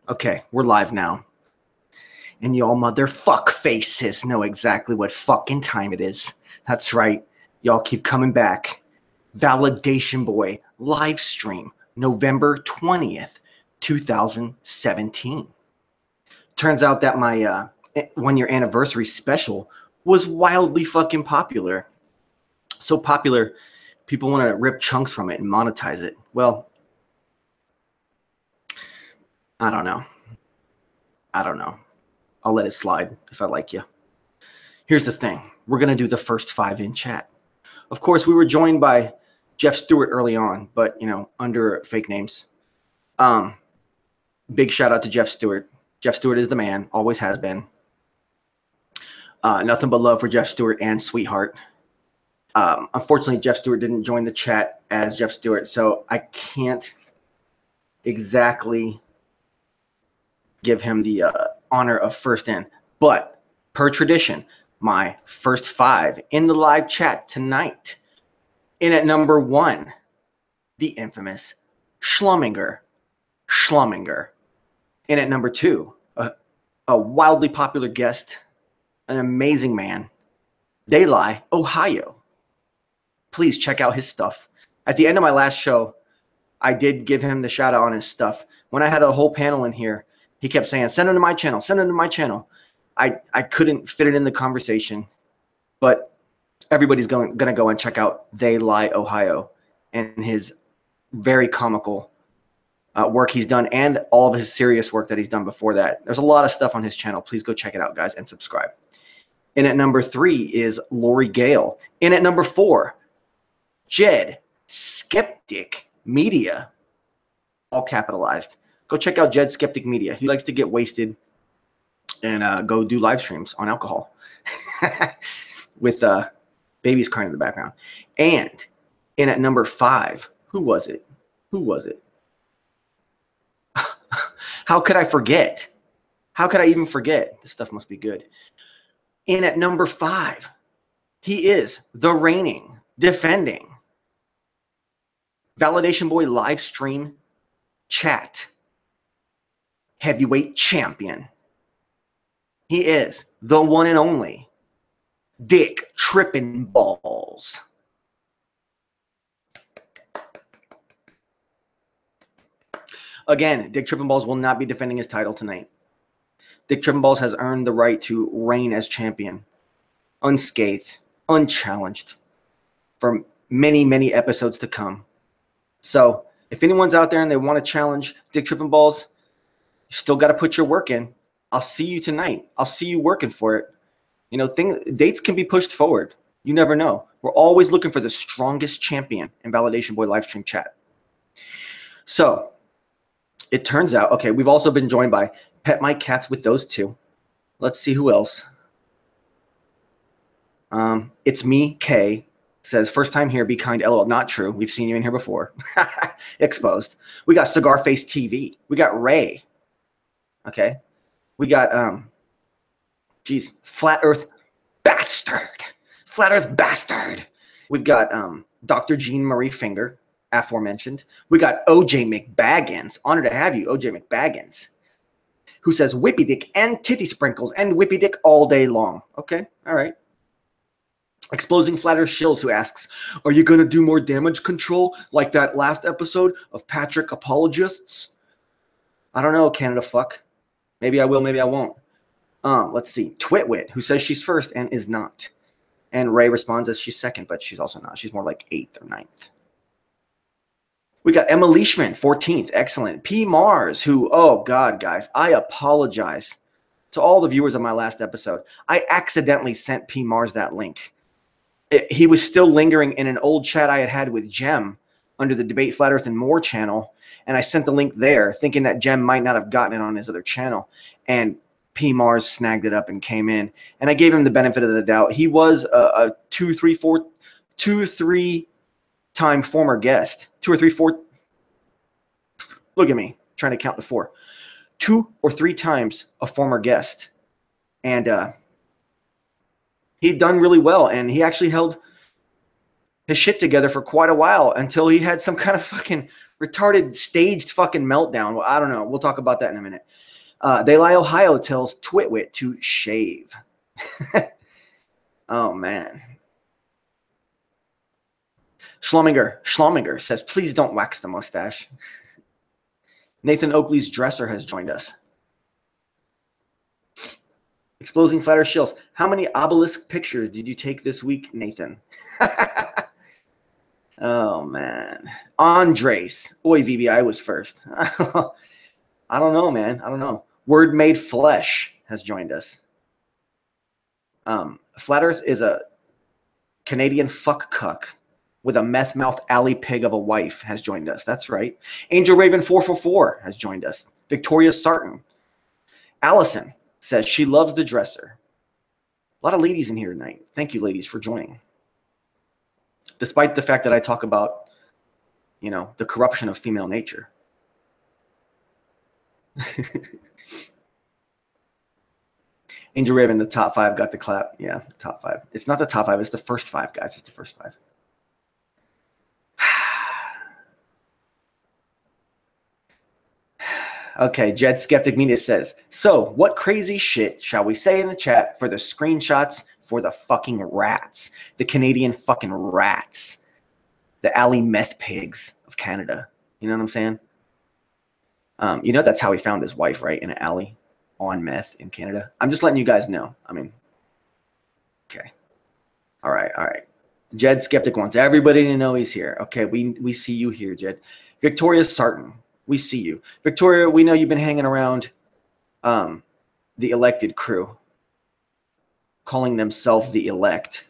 Okay, we're live now. And y'all motherfuck faces know exactly what fucking time it is. That's right. Y'all keep coming back. Validation Boy live stream, November 20th, 2017. Turns out that my 1-year anniversary special was wildly fucking popular. So popular, people want to rip chunks from it and monetize it. Well, I don't know. I'll let it slide if I like you. Here's the thing. We're going to do the first 5 in chat. Of course, we were joined by Jeff Stewart early on, but, you know, under fake names. Big shout out to Jeff Stewart. Jeff Stewart is the man, always has been. Nothing but love for Jeff Stewart and Sweetheart. Unfortunately, Jeff Stewart didn't join the chat as Jeff Stewart, so I can't exactly give him the honor of first in. But per tradition, my first 5 in the live chat tonight. In at number 1, the infamous Schlumminger. In at number 2, a wildly popular guest, an amazing man, E.L.I, Ohio. Please check out his stuff. At the end of my last show, I did give him the shout out on his stuff. When I had a whole panel in here, he kept saying, send him to my channel, send him to my channel. I couldn't fit it in the conversation, but everybody's going to go and check out E.L.I, Ohio, and his very comical work he's done, and all of his serious work that he's done before that. There's a lot of stuff on his channel. Please go check it out, guys, and subscribe. In at number 3 is Lori Gale. In at number 4, Jed Skeptic Media, all capitalized. Go check out Jed Skeptic Media. He likes to get wasted and go do live streams on alcohol with babies crying in the background. And in at number 5, who was it? How could I forget? How could I even forget? This stuff must be good. In at number 5, he is the reigning, defending Validation Boy live stream chat heavyweight champion. He is the one and only Dick Trippin' Balls. Again, Dick Trippin' Balls will not be defending his title tonight. Dick Trippin' Balls has earned the right to reign as champion, unscathed, unchallenged, for many, many episodes to come. So if anyone's out there and they want to challenge Dick Trippin' Balls, you still got to put your work in. I'll see you tonight. I'll see you working for it. You know, dates can be pushed forward. You never know. We're always looking for the strongest champion in Validation Boy live stream chat. So it turns out, okay, we've also been joined by Pet My Cats with those 2. Let's see who else. It's me, Kay. Says, first time here, be kind, LOL. Not true. We've seen you in here before. Exposed. We got Cigar Face TV. We got Ray. Okay. We got, Flat Earth Bastard. Flat Earth Bastard. We've got Dr. Jean Marie Finger, aforementioned. We got OJ McBaggins. Honored to have you, OJ McBaggins. Who says, whippy dick and titty sprinkles and whippy dick all day long. Okay. All right. Exposing Flat Earth Shills, who asks, are you going to do more damage control like that last episode of Patrick Apologists? I don't know, Canada fuck. Maybe I will, maybe I won't. Let's see. Twitwit, who says she's first and is not. And Ray responds as she's second, but she's also not. She's more like 8th or 9th. We got Emma Leishman, 14th. Excellent. P. Mars, who, oh, God, guys, I apologize to all the viewers of my last episode. I accidentally sent P. Mars that link. He was still lingering in an old chat I had with Jem under the Debate Flat Earth and More channel, and I sent the link there thinking that Jem might not have gotten it on his other channel, and P. Mars snagged it up and came in, and I gave him the benefit of the doubt. He was a 2, 3 time former guest. 2 or 3, 4. Look at me trying to count to 4. 2 or 3 times a former guest, and he'd done really well, and he actually held his shit together for quite a while until he had some kind of fucking retarded staged fucking meltdown. Well, I don't know. We'll talk about that in a minute. They Lie Ohio tells Twitwit to shave. Oh, man. Schlumminger says, please don't wax the mustache. Nathan Oakley's dresser has joined us. Exposing Flatter Shills. How many obelisk pictures did you take this week, Nathan? Oh, man. Andres. Boy, VBI was first. I don't know, man. I don't know. Word Made Flesh has joined us. Flat Earth is a Canadian fuck cuck with a meth mouth alley pig of a wife has joined us. That's right. Angel Raven 444 has joined us. Victoria Sarton. Allison says she loves the dresser. A lot of ladies in here tonight. Thank you, ladies, for joining. Despite the fact that I talk about, you know, the corruption of female nature. Angel Raven, the top 5 got the clap. Yeah, the top 5. It's not the top 5. It's the first 5, guys. It's the first 5. Okay, Jed Skeptic Media says, so what crazy shit shall we say in the chat for the screenshots for the fucking rats? The Canadian fucking rats. The alley meth pigs of Canada. You know what I'm saying? You know that's how he found his wife, right? In an alley on meth in Canada. I'm just letting you guys know. I mean, okay. All right, all right. Jed Skeptic wants everybody to know he's here. Okay, we see you here, Jed. Victoria Sarton. We see you. Victoria, we know you've been hanging around the elected crew, calling themselves the elect.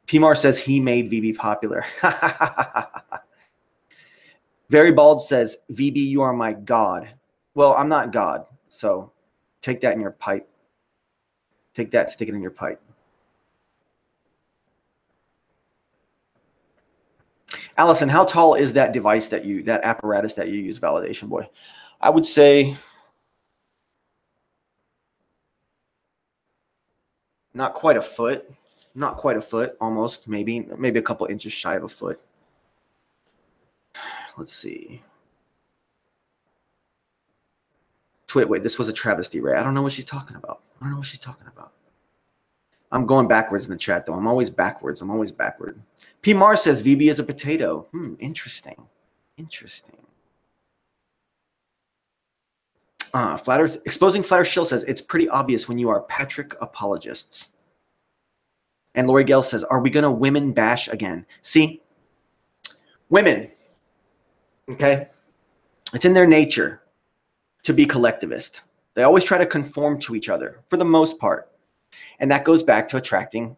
Pmar says he made VB popular. Very Bald says, VB, you are my God. Well, I'm not God, so take that in your pipe. Take that, stick it in your pipe. Allison, how tall is that device that apparatus that you use, Validation Boy? I would say not quite a foot. Not quite a foot, almost, maybe a couple inches shy of a foot. Let's see. Wait, this was a travesty, Ray. I don't know what she's talking about. I don't know what she's talking about. I'm going backwards in the chat, though. I'm always backwards. I'm always backward. P. Mars says VB is a potato. Interesting. Interesting. Flat Earth, Exposing Flat Earth Shill says, it's pretty obvious when you are Patrick apologists. And Lori Gale says, are we going to women bash again? See, women, okay, it's in their nature to be collectivist. They always try to conform to each other for the most part. And that goes back to attracting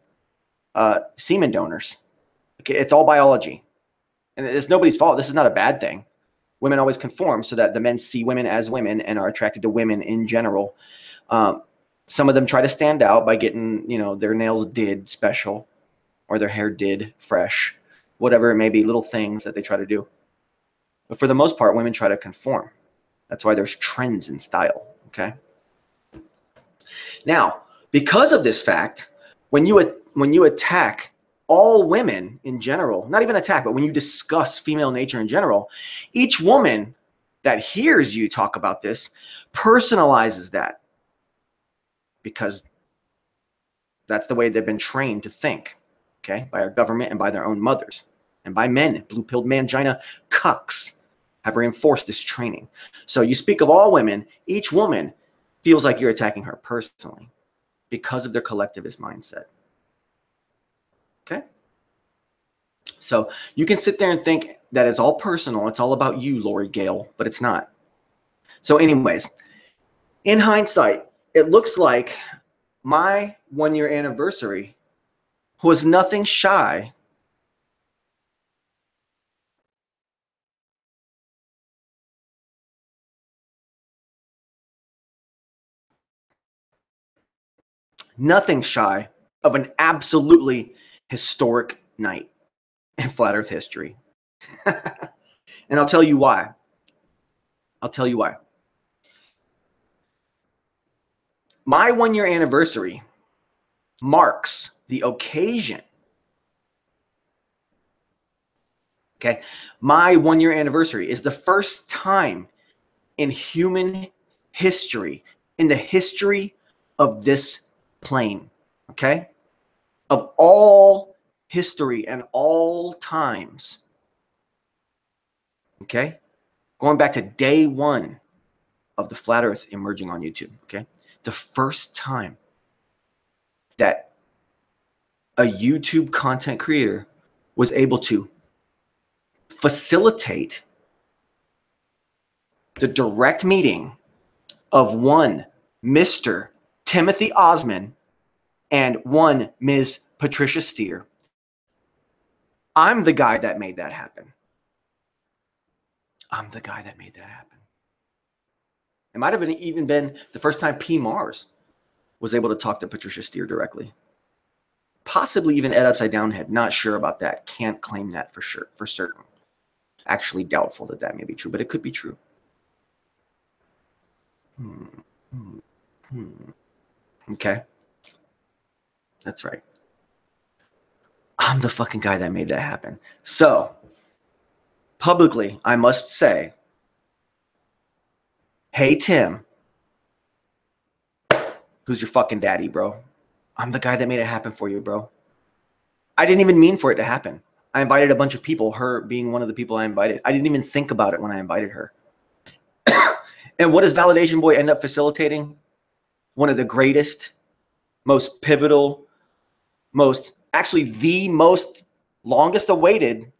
semen donors. Okay, it's all biology. And it's nobody's fault. This is not a bad thing. Women always conform so that the men see women as women and are attracted to women in general. Some of them try to stand out by getting, you know, their nails did special or their hair did fresh, whatever it may be, little things that they try to do. But for the most part, women try to conform. That's why there's trends in style, okay? Now, because of this fact, when you attack all women in general, not even attack, but when you discuss female nature in general, each woman that hears you talk about this personalizes that because that's the way they've been trained to think, okay, by our government and by their own mothers and by men. Blue-pilled mangina cucks have reinforced this training. So you speak of all women, each woman feels like you're attacking her personally because of their collectivist mindset. Okay? So you can sit there and think that it's all personal. It's all about you, Lori Gale, but it's not. So anyways, in hindsight, it looks like my 1-year anniversary was nothing shy of an absolutely historic night in Flat Earth history. And I'll tell you why. I'll tell you why. My 1-year anniversary marks the occasion Okay. My 1-year anniversary is the first time in human history, in the history of this plane, okay, of all history and all times, okay, going back to day one of the flat earth emerging on YouTube, okay, the first time that a YouTube content creator was able to facilitate the direct meeting of one Mr. Timothy Osman and one Ms. Patricia Steer. I'm the guy that made that happen. I'm the guy that made that happen. It might have even been the first time P. Mars was able to talk to Patricia Steer directly. Possibly even Ed Upside Down Head. Not sure about that. Can't claim that for sure, for certain. Actually doubtful that that may be true, but it could be true. Okay. That's right. I'm the fucking guy that made that happen. So, publicly, I must say, hey, Tim, who's your fucking daddy, bro? I'm the guy that made it happen for you, bro. I didn't even mean for it to happen. I invited a bunch of people, her being one of the people I invited. I didn't even think about it when I invited her. And what does Validation Boy end up facilitating? One of the greatest, most pivotal, actually the most longest awaited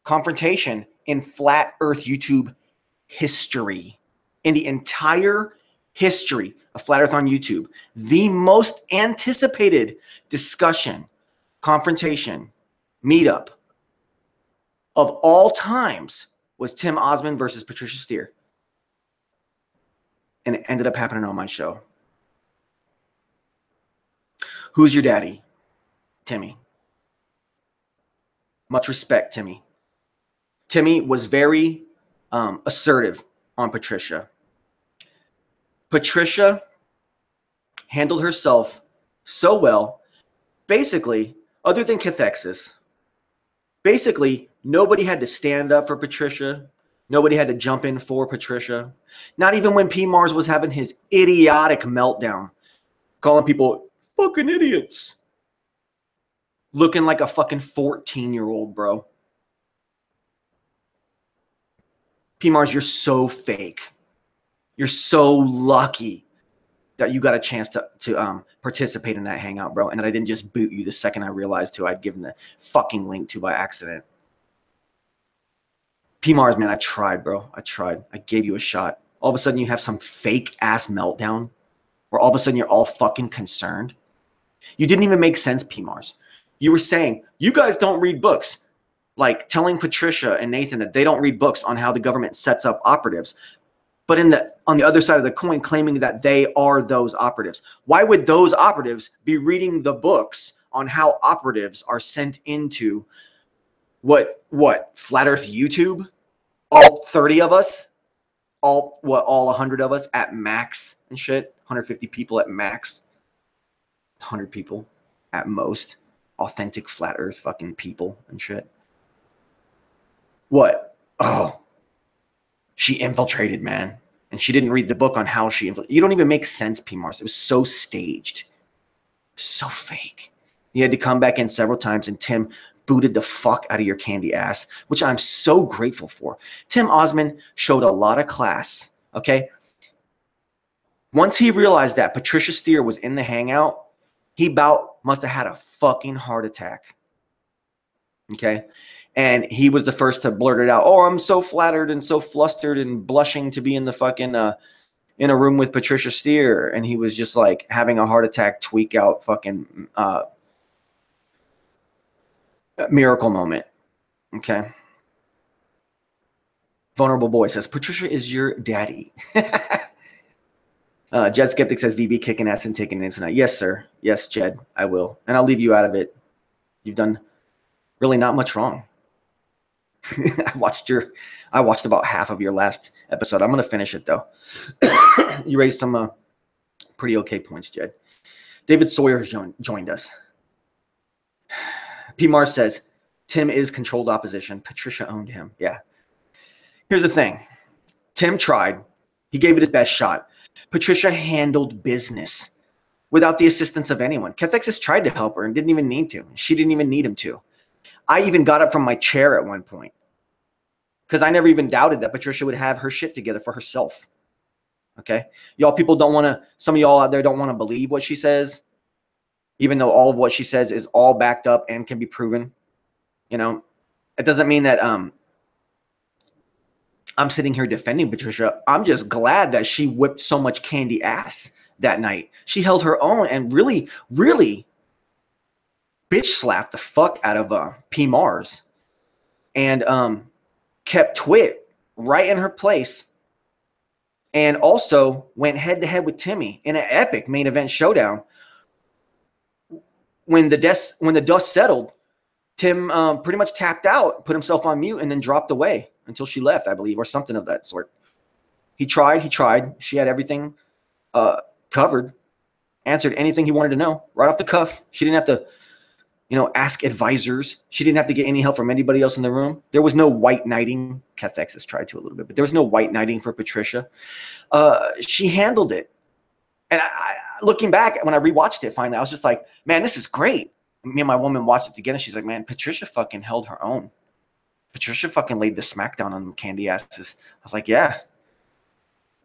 confrontation in flat earth YouTube history. In the entire history of flat earth on YouTube, the most anticipated discussion, confrontation, meetup of all times was Tim Osman versus Patricia Steer. And it ended up happening on my show. Who's your daddy? Timmy. Much respect, Timmy. Timmy was very assertive on Patricia. Patricia handled herself so well. Basically, other than Cathexis, basically nobody had to stand up for Patricia. Nobody had to jump in for Patricia. Not even when P. Mars was having his idiotic meltdown, calling people fucking idiots. Looking like a fucking 14-year-old, bro. P. Mars, you're so fake. You're so lucky that you got a chance to participate in that hangout, bro. And that I didn't just boot you the second I realized who I'd given the fucking link to by accident. P. Mars, man, I tried, bro. I tried. I gave you a shot. All of a sudden you have some fake ass meltdown where all of a sudden you're all fucking concerned. You didn't even make sense, P. Mars. You were saying, you guys don't read books. Like telling Patricia and Nathan that they don't read books on how the government sets up operatives. But on the other side of the coin, claiming that they are those operatives. Why would those operatives be reading the books on how operatives are sent into what Flat Earth YouTube? All 30 of us? All 100 of us at max and shit? 150 people at max? 100 people at most? Authentic Flat Earth fucking people and shit? What? Oh. She infiltrated, man. And she didn't read the book on how she infiltrated. You don't even make sense, P. Mars. It was so staged. So fake. You had to come back in several times, and Tim booted the fuck out of your candy ass, which I'm so grateful for. Tim Osman showed a lot of class, okay? Once he realized that Patricia Steer was in the hangout, he must have had a fucking heart attack, okay? And he was the first to blurt it out. Oh, I'm so flattered and so flustered and blushing to be in the fucking in a room with Patricia Steer. And he was just like having a heart attack, tweak out, fucking miracle moment. Okay. Vulnerable Boy says, Patricia is your daddy. Jed Skeptic says, VB kicking ass and taking names tonight. Yes, sir. Yes, Jed, I will. And I'll leave you out of it. You've done really not much wrong. I watched about half of your last episode. I'm going to finish it, though. You raised some pretty okay points, Jed. David Sawyer has joined us. P. Mars says, Tim is controlled opposition. Patricia owned him. Yeah. Here's the thing. Tim tried. He gave it his best shot. Patricia handled business without the assistance of anyone. Cathexis tried to help her and didn't even need to. She didn't even need him to. I even got up from my chair at one point because I never even doubted that Patricia would have her shit together for herself. Okay? Y'all people don't want to, some of y'all out there don't want to believe what she says, even though all of what she says is all backed up and can be proven. You know, it doesn't mean that I'm sitting here defending Patricia. I'm just glad that she whipped so much candy ass that night. She held her own and really, really bitch slapped the fuck out of P. Mars and kept Twit right in her place, and also went head to head with Timmy in an epic main event showdown. When the dust settled, Tim pretty much tapped out, put himself on mute, and then dropped away until she left, I believe, or something of that sort. He tried. She had everything covered, answered anything he wanted to know right off the cuff. She didn't have to, ask advisors. She didn't have to get any help from anybody else in the room. There was no white knighting. Cathexis tried to a little bit, but there was no white knighting for Patricia. She handled it. And looking back, when I rewatched it finally, I was just like, man, this is great. Me and my woman watched it together. She's like, man, Patricia fucking held her own. Patricia fucking laid the smackdown on them candy asses. I was like, yeah.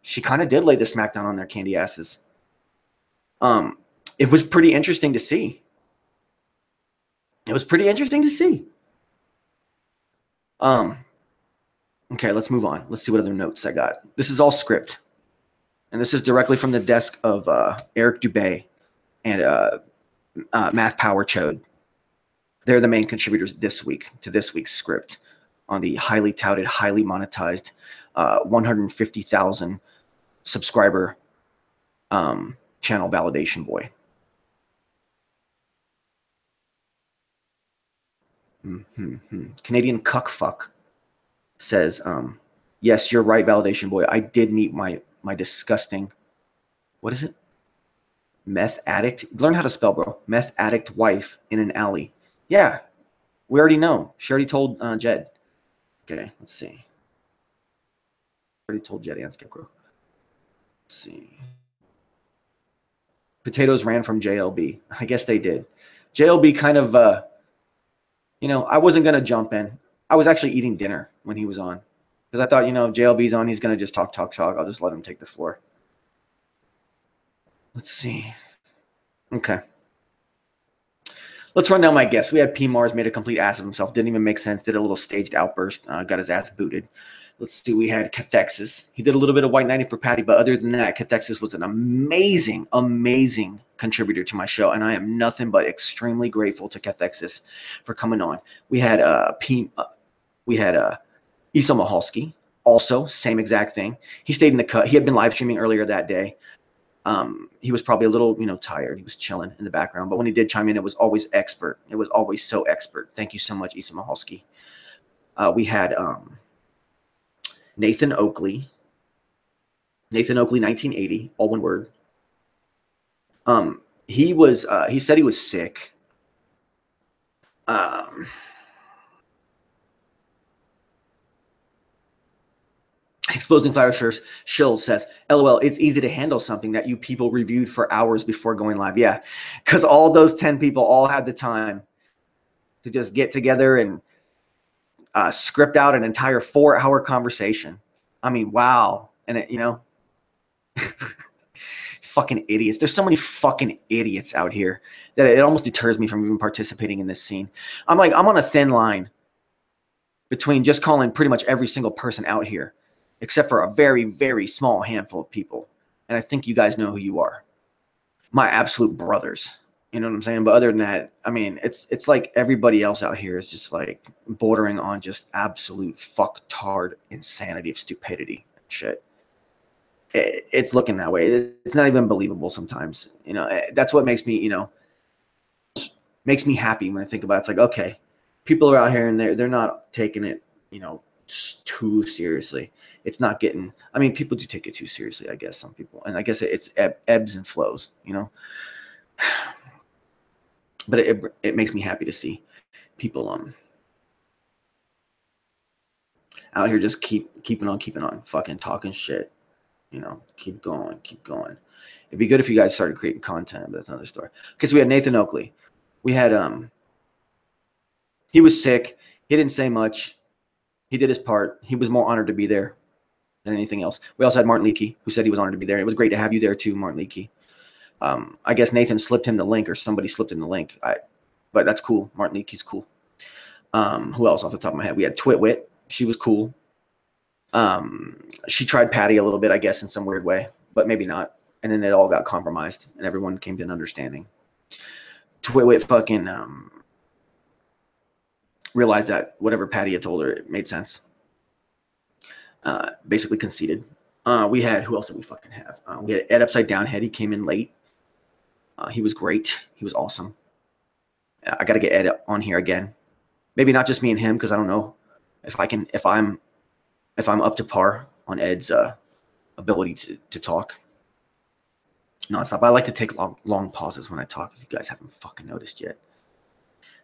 She kind of did lay the smackdown on their candy asses. It was pretty interesting to see. Okay, let's move on. Let's see what other notes I got. This is all script. And this is directly from the desk of Eric Dubé and Math Power Chode. They're the main contributors this week to this week's script on the highly touted, highly monetized 150,000 subscriber channel Validation Boy. Canadian Cuckfuck says, yes, you're right, Validation Boy. I did meet my disgusting, what is it? Meth addict. Learn how to spell, bro. Meth addict wife in an alley. Yeah, we already know. She already told Jed. Okay, let's see. Already told Jed and Scarecrow. Let's see. Potatoes ran from JLB. I guess they did. JLB kind of, I wasn't going to jump in. I was actually eating dinner when he was on. Because I thought, JLB's on. He's going to just talk. I'll just let him take the floor. Let's see. Okay. Let's run down my guests. We had P. Mars made a complete ass of himself. Didn't even make sense. Did a little staged outburst. Got his ass booted. Let's see. We had Cathexis. He did a little bit of white knighting for Patty, but other than that, Cathexis was an amazing, amazing contributor to my show, and I am nothing but extremely grateful to Cathexis for coming on. We had Isa Mahalski. Also, same exact thing. He stayed in the cut. He had been live streaming earlier that day. He was probably a little, tired. He was chilling in the background. But when he did chime in, it was always expert. It was always so expert. Thank you so much, Isa Mahalski. We had Nathan Oakley. Nathan Oakley, 1980, all one word. He said he was sick. Exposing Flower Shill says, LOL, it's easy to handle something that you people reviewed for hours before going live. Yeah, because all those 10 people all had the time to just get together and script out an entire 4-hour conversation. I mean, wow. And fucking idiots. There's so many fucking idiots out here that it almost deters me from even participating in this scene. I'm on a thin line between just calling pretty much every single person out here, except for a very, very small handful of people. And I think you guys know who you are. My absolute brothers. You know what I'm saying? But other than that, I mean, it's like everybody else out here is just like bordering on just absolute fucktard insanity of stupidity and shit. It's looking that way. It's not even believable sometimes. That's what makes me, makes me happy when I think about it. It's like, okay, people are out here and they're not taking it, too seriously. It's not getting, I mean, people do take it too seriously, I guess, some people. And I guess it's ebbs and flows, But it makes me happy to see people Out here just keeping on, fucking talking shit. You know, keep going. It'd be good if you guys started creating content, but that's another story. Because we had Nathan Oakley. We had he was sick. He didn't say much. He did his part. He was more honored to be there than anything else. We also had Martin Leakey, who said he was honored to be there. It was great to have you there too, Martin Leakey. I guess Nathan slipped him the link, or somebody slipped him the link. But that's cool. Martin Leakey's cool. Who else off the top of my head? We had Twitwit. She was cool. She tried Patty a little bit, I guess, in some weird way, but maybe not. And then it all got compromised, and everyone came to an understanding. Twitwit fucking realized that whatever Patty had told her, it made sense. Basically conceded. We had, who else did we fucking have? We had Ed Upside Down Head. He came in late. He was great. He was awesome. I got to get Ed on here again. Maybe not just me and him, because I don't know if I'm up to par on Ed's ability to talk nonstop. I like to take long pauses when I talk, if you guys haven't fucking noticed yet.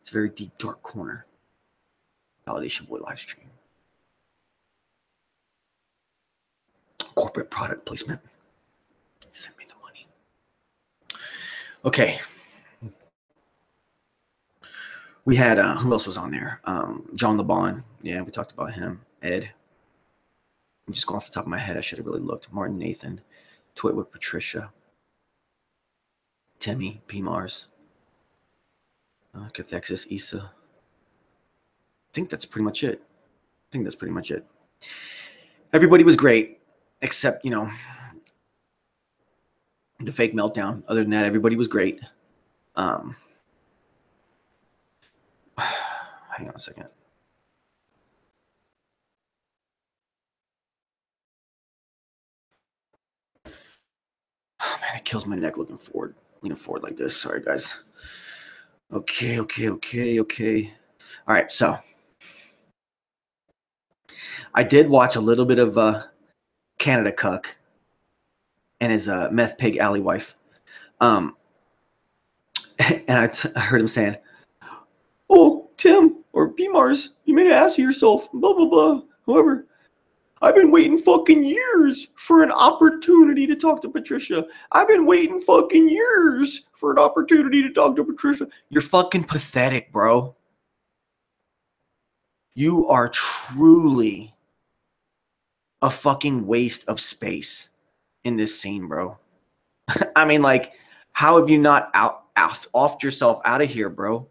It's a very deep, dark corner. Validation Boy live stream. Corporate product placement. Send me the money. Okay. We had, who else was on there? John LeBon. Yeah, we talked about him. Ed. I'm just going off the top of my head. I should have really looked. Martin Nathan. Twitwood Patricia. Timmy. P. Mars. Cathexis. Issa. I think that's pretty much it. Everybody was great, except, you know, the fake meltdown. Other than that, everybody was great. Hang on a second. Oh man, it kills my neck leaning forward like this. Sorry, guys. Okay. All right, so I did watch a little bit of Canada Cuck and his meth pig alley wife. And I heard him saying, "Oh, Tim or B-Mars, you made an ass of yourself, blah, blah, blah. However, I've been waiting fucking years for an opportunity to talk to Patricia. I've been waiting fucking years for an opportunity to talk to Patricia." You're fucking pathetic, bro. You are truly a fucking waste of space in this scene, bro. I mean, like, how have you not offed yourself out of here, bro?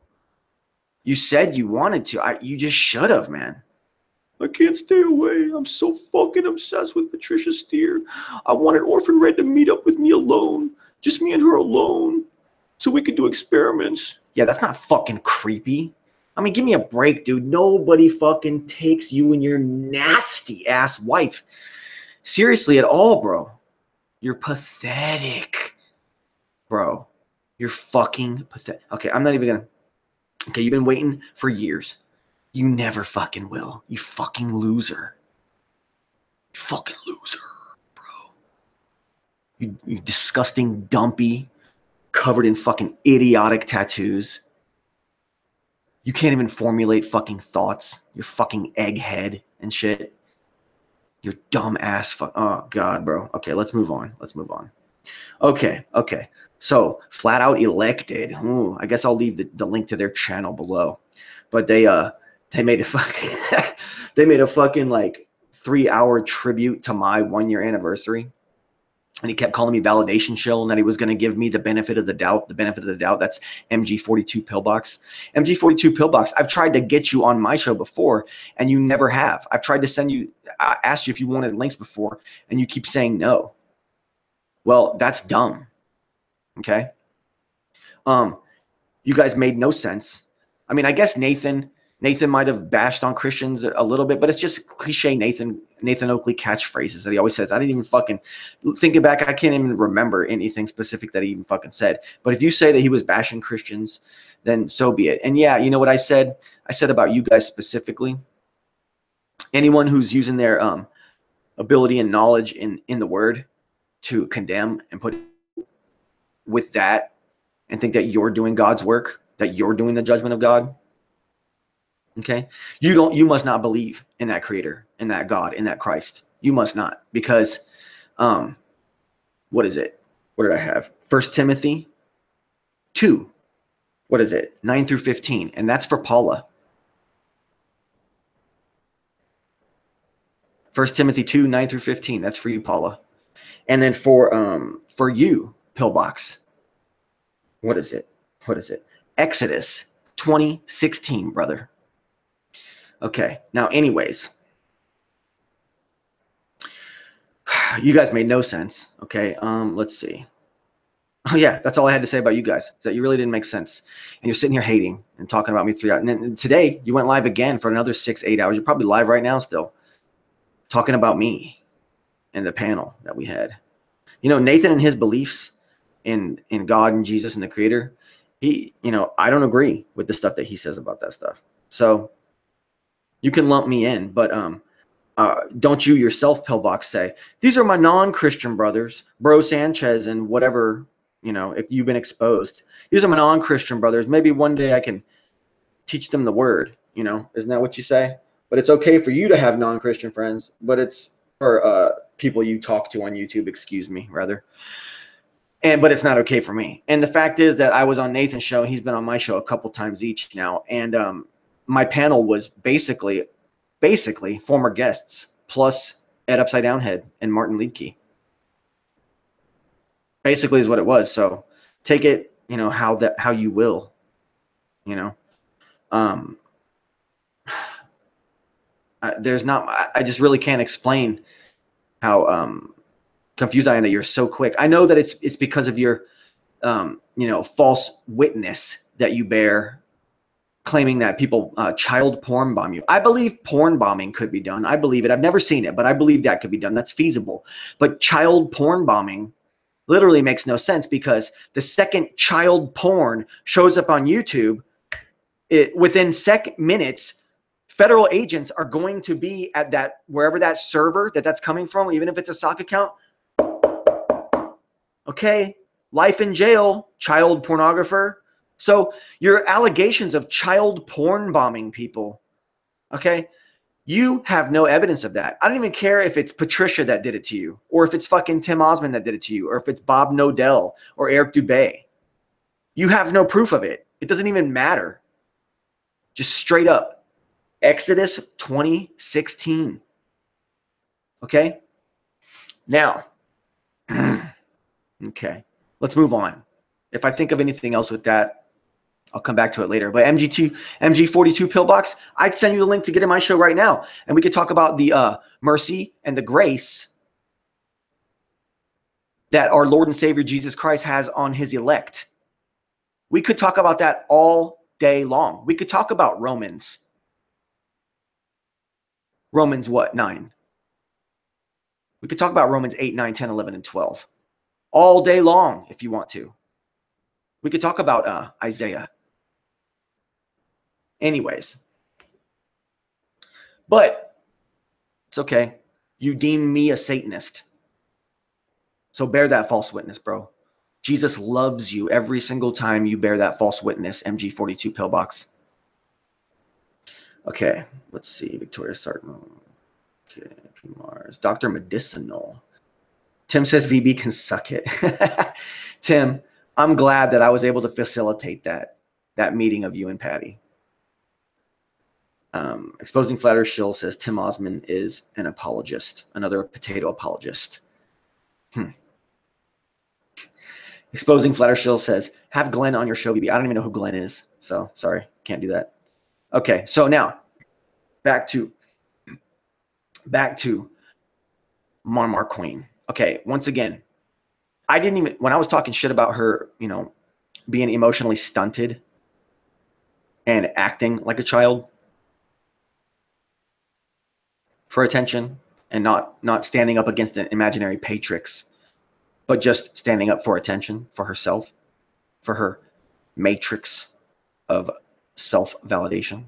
You said you wanted to. You just should have, man. "I can't stay away. I'm so fucking obsessed with Patricia Steer. I wanted Orphan Red to meet up with me alone. Just me and her alone. So we could do experiments." Yeah, that's not fucking creepy. I mean, give me a break, dude. Nobody fucking takes you and your nasty ass wife seriously at all, bro. You're pathetic, bro. You're fucking pathetic. Okay, I'm not even gonna. Okay, you've been waiting for years. You never fucking will. You fucking loser. You fucking loser, bro. You disgusting dumpy, covered in fucking idiotic tattoos. You can't even formulate fucking thoughts. You're fucking egghead and shit. You're dumb ass fuck. Oh, God, bro. Okay, let's move on. Okay. So, FlatOUTELECTED. Ooh, I guess I'll leave the link to their channel below. But they made a fucking like 3-hour tribute to my 1-year anniversary. And he kept calling me validation shill, and that he was going to give me the benefit of the doubt. The benefit of the doubt. That's MG42 Pillbox. MG42 Pillbox. I've tried to get you on my show before, and you never have. I've tried to send you. I asked you if you wanted links before, and you keep saying no. Well, that's dumb. Okay. You guys made no sense. I mean, I guess Nathan might have bashed on Christians a little bit, but it's just cliche Nathan Oakley catchphrases that he always says. I didn't even fucking thinking back. I can't even remember anything specific that he even fucking said. But if you say that he was bashing Christians, then so be it. And yeah, you know what I said? I said about you guys specifically. Anyone who's using their ability and knowledge in the word to condemn and put with that and think that you're doing God's work, that you're doing the judgment of God, Okay. You must not believe in that creator, in that God, in that Christ. You must not, because what is it? What did I have? 1 Timothy 2. What is it? 9 through 15. And that's for Paula. 1 Timothy 2, 9 through 15. That's for you, Paula. And then for you, Pillbox. What is it? What is it? Exodus 20:16, brother. Okay. Now, anyways, you guys made no sense. Okay. Let's see. Oh yeah, that's all I had to say about you guys. Is that you really didn't make sense, and you're sitting here hating and talking about me 3 hours. And then today you went live again for another 6-8 hours. You're probably live right now still, talking about me and the panel that we had. You know, Nathan and his beliefs in God and Jesus and the Creator. He, you know, I don't agree with the stuff that he says about that stuff. So you can lump me in, but don't you yourself, Pillbox, say these are my non-Christian brothers, Bro Sanchez and whatever. You know, if you've been exposed, these are my non-Christian brothers. Maybe one day I can teach them the word. You know, isn't that what you say? But it's okay for you to have non-Christian friends, but it's for people you talk to on YouTube. Excuse me, rather. But it's not okay for me. And the fact is that I was on Nathan's show. He's been on my show a couple times each now, and my panel was basically former guests plus Ed Upside Down Head and Martin Liedtke. Basically is what it was. So take it, you know, how you will, you know. I just really can't explain how confused I am that you're so quick. I know that it's because of your you know, false witness that you bear, claiming that people child porn bomb you. I believe porn bombing could be done. I believe it. I've never seen it, but I believe that could be done. That's feasible. But child porn bombing literally makes no sense, because the second child porn shows up on YouTube, within minutes, federal agents are going to be at that, wherever that server that's coming from, even if it's a sock account. Okay, life in jail, child pornographer. So your allegations of child porn bombing people, okay, you have no evidence of that. I don't even care if it's Patricia that did it to you, or if it's fucking Tim Osmond that did it to you, or if it's Bob Nodell or Eric Dubé. You have no proof of it. It doesn't even matter. Just straight up. Exodus 20:16. Okay? Now, okay, let's move on. If I think of anything else with that, I'll come back to it later. But MG42 Pillbox, I'd send you the link to get in my show right now. And we could talk about the mercy and the grace that our Lord and Savior Jesus Christ has on his elect. We could talk about that all day long. We could talk about Romans. Romans what? 9. We could talk about Romans 8, 9, 10, 11, and 12. All day long if you want to. We could talk about Isaiah. Anyways. But it's okay. You deem me a Satanist. So bear that false witness, bro. Jesus loves you every single time you bear that false witness, MG42 Pillbox. Okay, let's see. Victoria Sarton. Okay, P. Mars. Dr. Medicinal. Tim says VB can suck it. Tim, I'm glad that I was able to facilitate that meeting of you and Patty. Exposing Flatter Shill says Tim Osmond is an apologist, another potato apologist. Exposing Flatter Shill says, have Glenn on your show, BB. I don't even know who Glenn is, so sorry, can't do that. Okay, so now back to Marmar Queen. Okay, once again, I didn't even, when I was talking shit about her, you know, being emotionally stunted and acting like a child for attention and not standing up against an imaginary patrix, but just standing up for attention for herself, for her matrix of self-validation.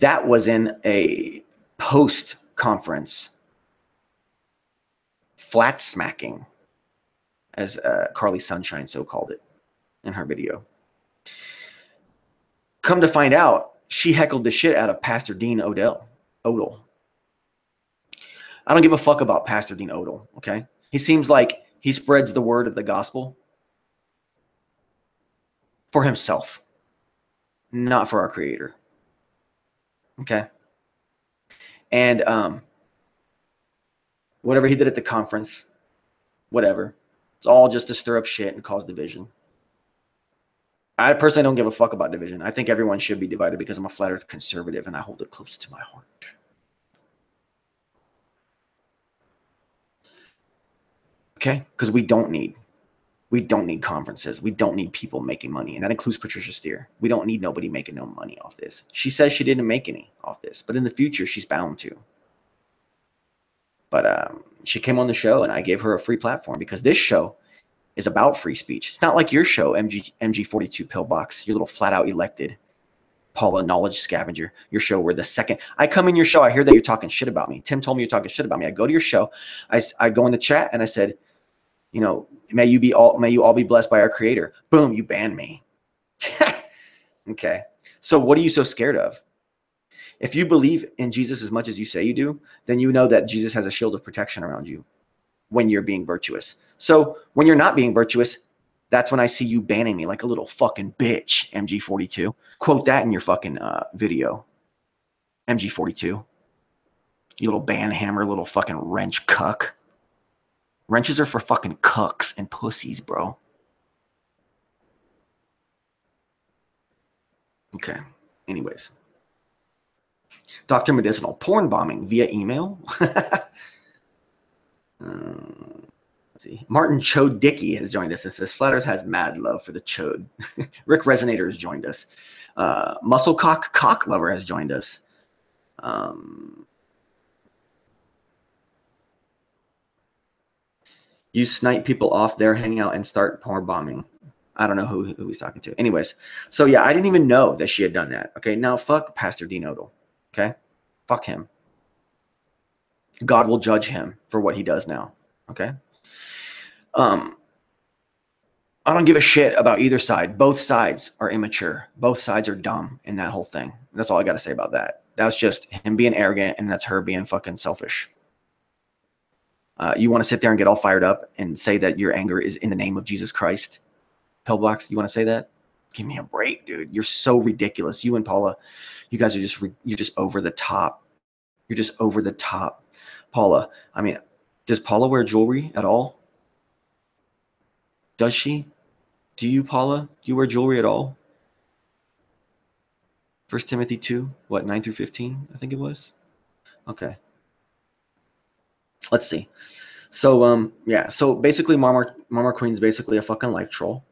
That was in a post-conference flat smacking, as Carly Sunshine so called it in her video. Come to find out, she heckled the shit out of Pastor Dean Odell. Odell. I don't give a fuck about Pastor Dean Odell, okay? He seems like he spreads the word of the gospel for himself, not for our Creator, okay? And whatever he did at the conference, whatever. It's all just to stir up shit and cause division. I personally don't give a fuck about division. I think everyone should be divided because I'm a flat earth conservative and I hold it close to my heart. Okay? Because we don't need conferences. We don't need people making money. And that includes Patricia Steer. We don't need nobody making no money off this. She says she didn't make any off this, but in the future, she's bound to. But she came on the show and I gave her a free platform because this show is about free speech. It's not like your show, MG42 Pillbox, your little flat out elected Paula Knowledge Scavenger, your show where the second I come in your show, I hear that you're talking shit about me. Tim told me you're talking shit about me. I go to your show. I go in the chat and I said, you know, may you all be blessed by our Creator. Boom, you banned me. Okay. So what are you so scared of? If you believe in Jesus as much as you say you do, then you know that Jesus has a shield of protection around you when you're being virtuous. So when you're not being virtuous, that's when I see you banning me like a little fucking bitch, MG42. Quote that in your fucking video, MG42. You little ban hammer, little fucking wrench cuck. Wrenches are for fucking cucks and pussies, bro. Okay. Anyways. Dr. Medicinal. Porn bombing via email. Let's see. Martin Chodicki has joined us and says, Flat Earth has mad love for the chode. Rick Resonator has joined us. Musclecock Cock Lover has joined us. You snipe people off their hangout and start porn bombing. I don't know who he's talking to. Anyways, so yeah, I didn't even know that she had done that. Okay, now fuck Pastor Dean Odell. Okay, fuck him. God will judge him for what he does now. Okay. I don't give a shit about either side. Both sides are immature. Both sides are dumb in that whole thing. That's all I got to say about that. That's just him being arrogant, and that's her being fucking selfish. You want to sit there and get all fired up and say that your anger is in the name of Jesus Christ? Pillbox, you want to say that? Give me a break, dude. You're so ridiculous. You and Paula, you guys are you're just over the top. You're just over the top. Paula, I mean, does Paula wear jewelry at all? Does she? Do you, Paula? Do you wear jewelry at all? 1 Timothy 2, what, 9 through 15, I think it was? Okay. Let's see. So, yeah. So, basically, Mama Queen's basically a fucking life troll.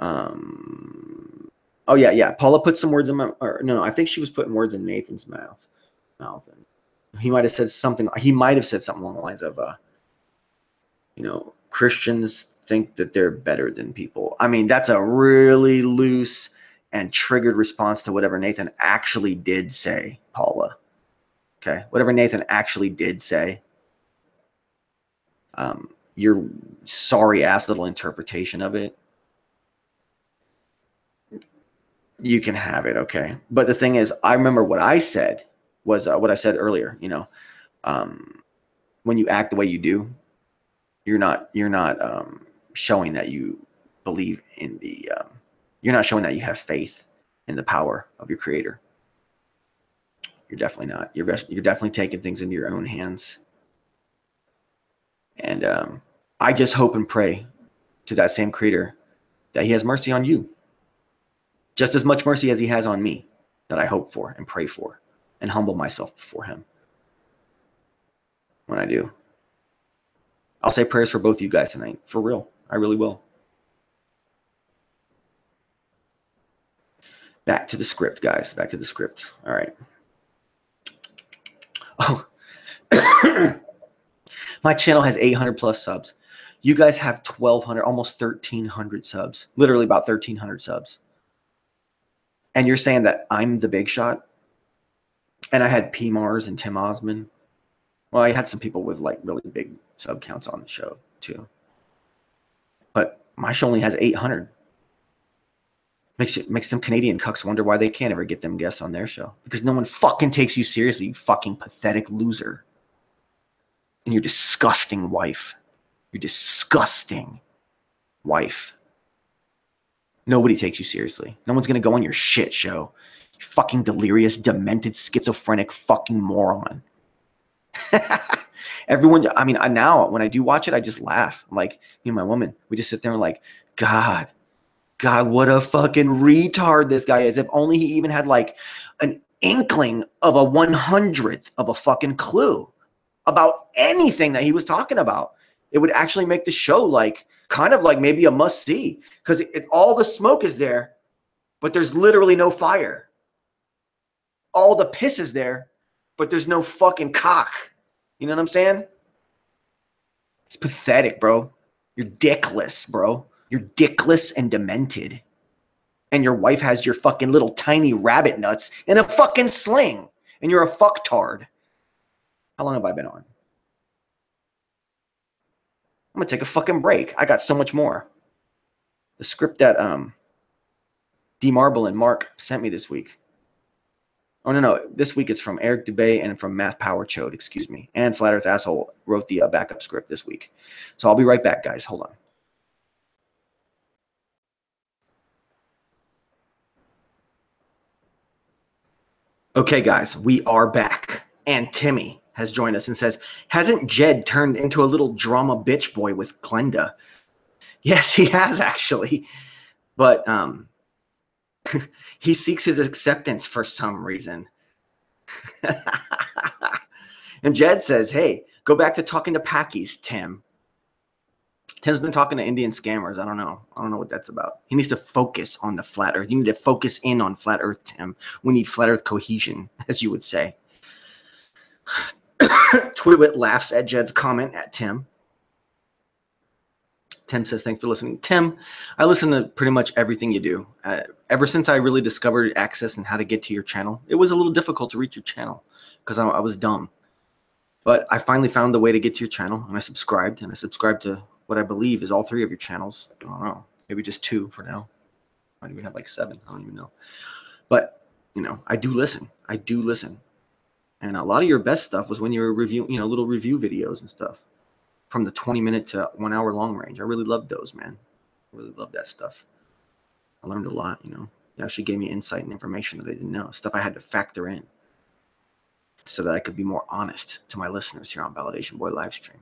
Oh, yeah. Paula put some words in my... Or, no, I think she was putting words in Nathan's mouth. And he might have said something... He might have said something along the lines of, you know, Christians think that they're better than people. I mean, that's a really loose and triggered response to whatever Nathan actually did say, Paula. Okay? Whatever Nathan actually did say. Your sorry-ass little interpretation of it, you can have it, okay? But the thing is, I remember what I said was what I said earlier, you know, when you act the way you do, you're not showing that you believe in the, you're not showing that you have faith in the power of your Creator. You're definitely not. You're definitely taking things into your own hands. And I just hope and pray to that same Creator that He has mercy on you. Just as much mercy as He has on me, that I hope for and pray for and humble myself before Him when I do. I'll say prayers for both you guys tonight. For real. I really will. Back to the script, guys. Back to the script. All right. Oh. My channel has 800 plus subs. You guys have 1,200, almost 1,300 subs. Literally about 1,300 subs. And you're saying that I'm the big shot? And I had P. Mars and Tim Osmond. Well, I had some people with like really big sub counts on the show too. But my show only has 800. Makes them Canadian cucks wonder why they can't ever get them guests on their show. Because no one fucking takes you seriously, you fucking pathetic loser. And your disgusting wife. Your disgusting wife. Nobody takes you seriously. No one's going to go on your shit show. You fucking delirious, demented, schizophrenic fucking moron. Everyone, I mean, now when I do watch it, I just laugh. I'm like, me and my woman, we just sit there and like, God, what a fucking retard this guy is. If only he even had like an inkling of a 100th of a fucking clue about anything that he was talking about. It would actually make the show like kind of like maybe a must see, because all the smoke is there, but there's literally no fire. All the piss is there, but there's no fucking cock. You know what I'm saying? It's pathetic, bro. You're dickless, bro. You're dickless and demented. And your wife has your fucking little tiny rabbit nuts in a fucking sling. And you're a fucktard. How long have I been on? I'm going to take a fucking break. I got so much more. The script that D Marble and Mark sent me this week. Oh, no. This week it's from Eric Dubay and from Math Power Chode, excuse me. And Flat Earth Asshole wrote the backup script this week. So I'll be right back, guys. Hold on. Okay, guys, we are back. And Timmy has joined us and says, hasn't Jed turned into a little drama bitch boy with Glenda? Yes, he has, actually. But he seeks his acceptance for some reason. And Jed says, hey, go back to talking to Packies, Tim. Tim's been talking to Indian scammers. I don't know what that's about. He needs to focus on the flat earth. You need to focus in on flat earth, Tim. We need flat earth cohesion, as you would say. Twiwit laughs at Jed's comment at Tim. Tim says, thanks for listening. Tim, I listen to pretty much everything you do. Ever since I really discovered access and how to get to your channel, it was a little difficult to reach your channel because I was dumb. But I finally found the way to get to your channel, and I subscribed. And I subscribed to what I believe is all 3 of your channels. I don't know. Maybe just 2 for now. Might even have like 7. I don't even know. But, you know, I do listen. I do listen. And a lot of your best stuff was when you were reviewing, you know, little review videos and stuff. From the 20-minute to 1 hour long range. I really loved those, man. I really loved that stuff. I learned a lot, you know. It actually gave me insight and information that I didn't know. Stuff I had to factor in. So that I could be more honest to my listeners here on Validation Boy Livestream.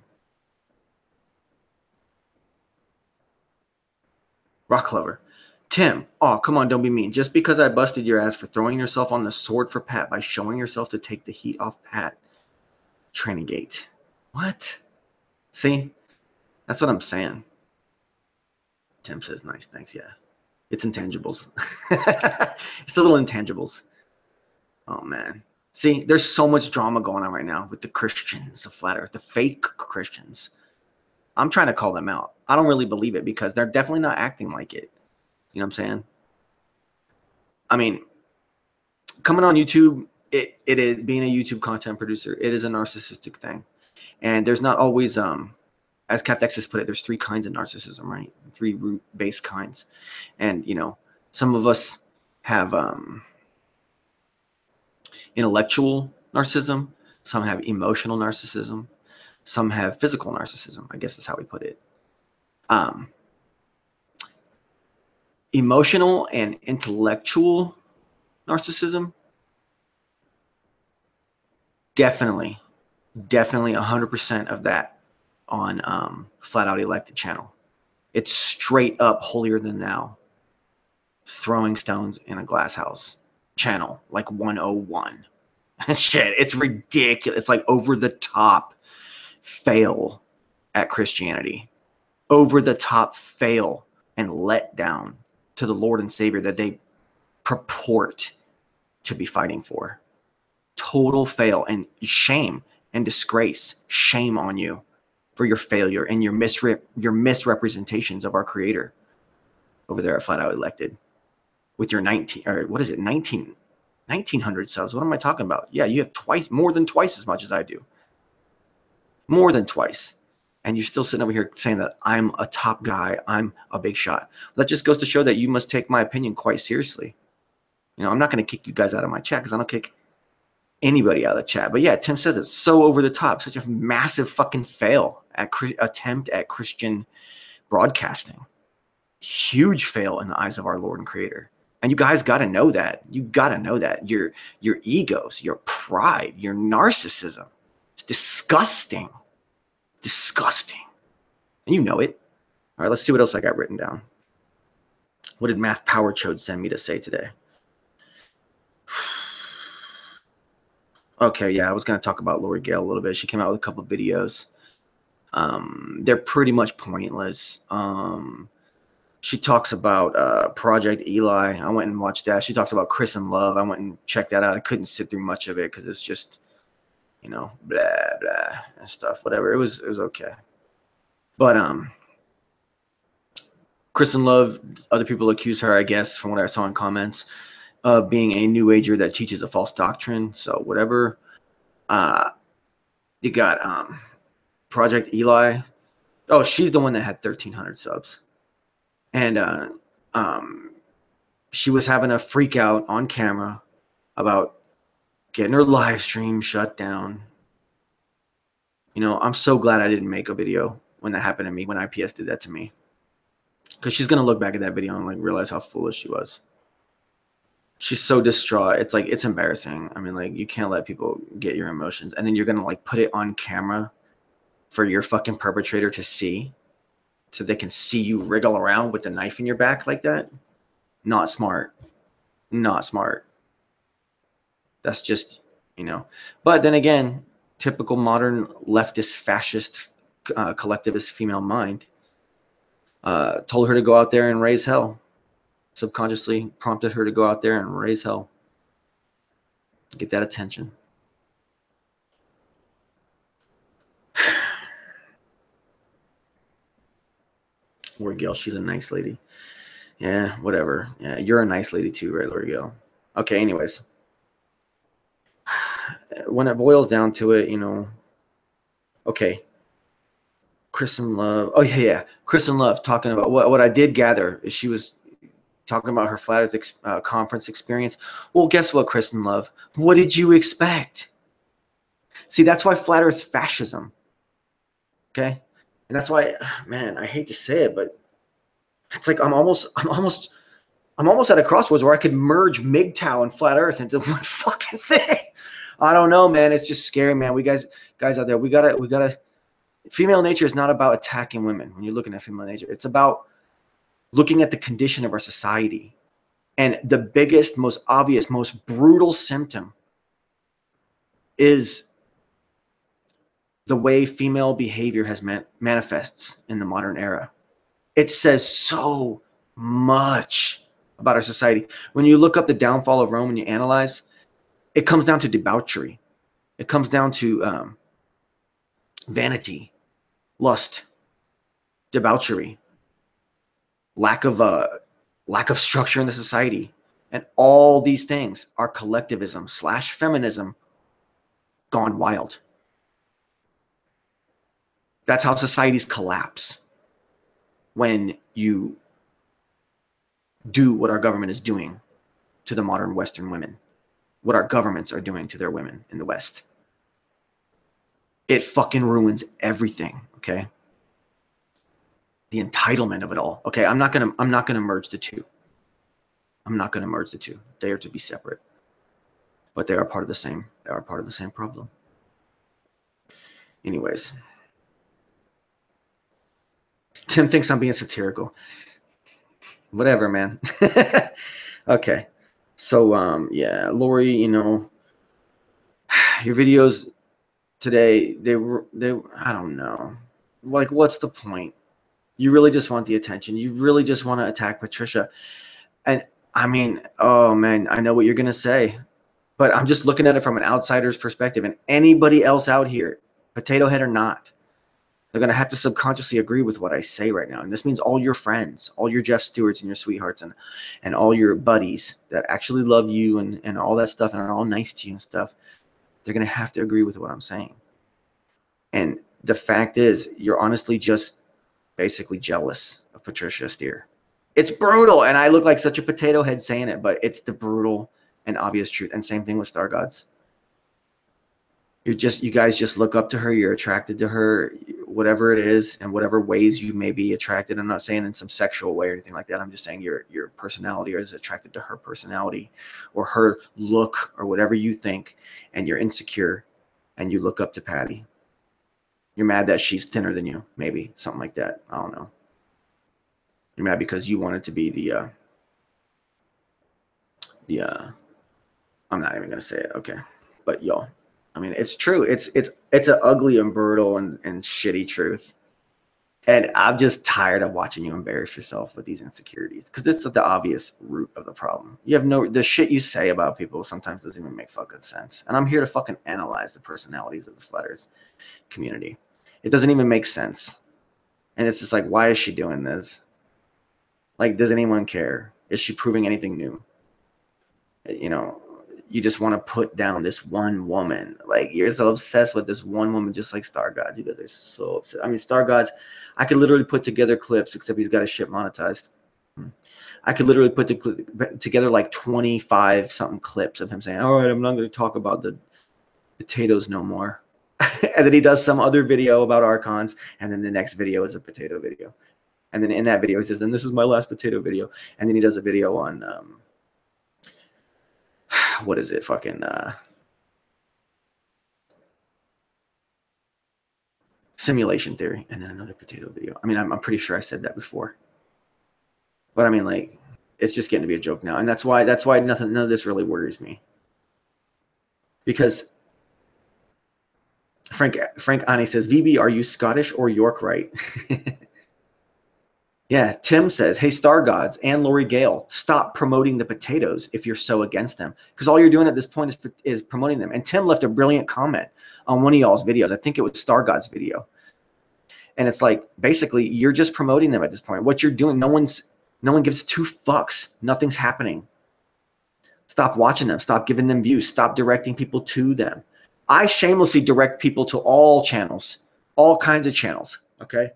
Rock Clover. Tim, oh, come on, don't be mean. Just because I busted your ass for throwing yourself on the sword for Pat by showing yourself to take the heat off Pat. Training gate. What? See? That's what I'm saying. Tim says, nice, thanks, yeah. It's intangibles. It's the little intangibles. Oh, man. See, there's so much drama going on right now with the Christians of Flat Earth, the fake Christians. I'm trying to call them out. I don't really believe it because they're definitely not acting like it. You know what I'm saying? I mean, coming on YouTube, it is, being a YouTube content producer, it is a narcissistic thing. And there's not always, as Cathexis put it, there's 3 kinds of narcissism, right? 3 root-based kinds. And, you know, some of us have intellectual narcissism. Some have emotional narcissism. Some have physical narcissism, I guess that's how we put it. Emotional and intellectual narcissism, definitely 100% of that on Flat Out Elected channel. It's straight up holier than thou, throwing stones in a glass house channel, like 101. Shit, it's ridiculous. It's like over the top fail at Christianity, over the top fail and let down to the Lord and Savior that they purport to be fighting for. Total fail and shame and disgrace. Shame on you for your failure and your misrepresentations of our Creator over there at Flat Out Elected with your 1900 subs. What am I talking about? Yeah, you have more than twice as much as I do. More than twice. And you're still sitting over here saying that I'm a top guy, I'm a big shot. That just goes to show that you must take my opinion quite seriously. You know, I'm not going to kick you guys out of my chat because I don't kick anybody out of the chat. But yeah, Tim says it's so over the top, such a massive fucking fail attempt at Christian broadcasting. Huge fail in the eyes of our Lord and Creator. And you guys got to know that. You got to know that. Your egos, your pride, your narcissism. It's disgusting. Disgusting. And you know it. All right, let's see what else I got written down. What did Math Power Chode send me to say today? Okay, yeah, I was going to talk about Lori Gale a little bit. She came out with a couple of videos. They're pretty much pointless. She talks about Project E.L.I. I went and watched that. She talks about Chris and Love. I went and checked that out. I couldn't sit through much of it because it's just, you know, blah, blah, and stuff, whatever. It was okay. But Chris and Love, other people accuse her, I guess, from what I saw in comments, of being a new ager that teaches a false doctrine. So whatever. You got Project E.L.I. Oh, she's the one that had 1,300 subs. And she was having a freak out on camera about getting her live stream shut down. You know, I'm so glad I didn't make a video when that happened to me, when IPS did that to me. Because she's going to look back at that video and like realize how foolish she was. She's so distraught. It's like, it's embarrassing. I mean, like, you can't let people get your emotions. And then you're going to like put it on camera for your fucking perpetrator to see. So they can see you wriggle around with the knife in your back like that. Not smart. Not smart. That's just, you know. But then again, typical modern leftist, fascist, collectivist female mind told her to go out there and raise hell. Subconsciously prompted her to go out there and raise hell. Get that attention. Lori Gale, she's a nice lady. Yeah, whatever. Yeah, you're a nice lady too, right, Lori Gale? Okay, anyways. When it boils down to it, you know, okay. Chris and Love. Oh, yeah. Chris and Love talking about what I did gather is she was talking about her Flat Earth conference experience. Well, guess what, Chris and Love? What did you expect? See, that's why Flat Earth fascism. Okay? And that's why, man, I hate to say it, but it's like I'm almost at a crossroads where I could merge MGTOW and Flat Earth into one fucking thing. I don't know, man. It's just scary, man. We guys out there, we gotta. Female nature is not about attacking women. When you're looking at female nature, it's about looking at the condition of our society, and the biggest, most obvious, most brutal symptom is the way female behavior has manifests in the modern era. It says so much about our society. When you look up the downfall of Rome and you analyze, it comes down to debauchery. It comes down to vanity, lust, debauchery, lack of structure in the society. And all these things are collectivism / feminism gone wild. That's how societies collapse. When you do what our government is doing to the modern Western women, what our governments are doing to their women in the West. It fucking ruins everything, okay? The entitlement of it all. Okay, I'm not gonna merge the two. I'm not gonna merge the two. They are to be separate. But they are part of the same problem. Anyways. Tim thinks I'm being satirical. Whatever, man. Okay. So yeah, Lori, you know, your videos today, they I don't know. Like, what's the point? You really just want the attention. You really just want to attack Patricia. And I mean, oh man, I know what you're gonna say. But I'm just looking at it from an outsider's perspective. And anybody else out here, potato head or not, they're going to have to subconsciously agree with what I say right now. And this means all your friends, all your Jeff Stewarts and your sweethearts and all your buddies that actually love you and all that stuff and are all nice to you and stuff, they're going to have to agree with what I'm saying. And the fact is, you're honestly just basically jealous of Patricia Steer. It's brutal, and I look like such a potato head saying it, but it's the brutal and obvious truth. And same thing with Stargods. You guys just look up to her. You're attracted to her, whatever it is, and whatever ways you may be attracted. I'm not saying in some sexual way or anything like that. I'm just saying your personality is attracted to her personality or her look or whatever you think, and you're insecure, and you look up to Patty. You're mad that she's thinner than you, maybe something like that. I don't know. You're mad because you wanted to be the I'm not even gonna say it. Okay, but y'all. I mean, it's true. It's an ugly and brutal and shitty truth. And I'm just tired of watching you embarrass yourself with these insecurities, because this is the obvious root of the problem. You have the shit you say about people sometimes doesn't even make fucking sense. And I'm here to fucking analyze the personalities of the Flat Earth community. It doesn't even make sense. And it's just like, why is she doing this? Like, does anyone care? Is she proving anything new? You know, you just want to put down this one woman. Like, you're so obsessed with this one woman, just like Stargods. You guys are so obsessed. I mean, Stargods, I could literally put together clips, except he's got his shit monetized. I could literally put together like 25 something clips of him saying, all right, I'm not going to talk about the potatoes no more. And then he does some other video about Archons, and then the next video is a potato video. And then in that video, he says, and this is my last potato video. And then he does a video on, what is it? Fucking simulation theory, and then another potato video. I mean, I'm pretty sure I said that before, but I mean, like, it's just getting to be a joke now, and that's why none of this really worries me, because Frank Ani says, VB, are you Scottish or York right? Yeah, Tim says, hey, Stargods and Lori Gale, stop promoting the potatoes if you're so against them, because all you're doing at this point is promoting them. And Tim left a brilliant comment on one of y'all's videos. I think it was Stargods video. And it's like, basically, you're just promoting them at this point. What you're doing, no one gives two fucks. Nothing's happening. Stop watching them. Stop giving them views. Stop directing people to them. I shamelessly direct people to all channels, all kinds of channels, okay?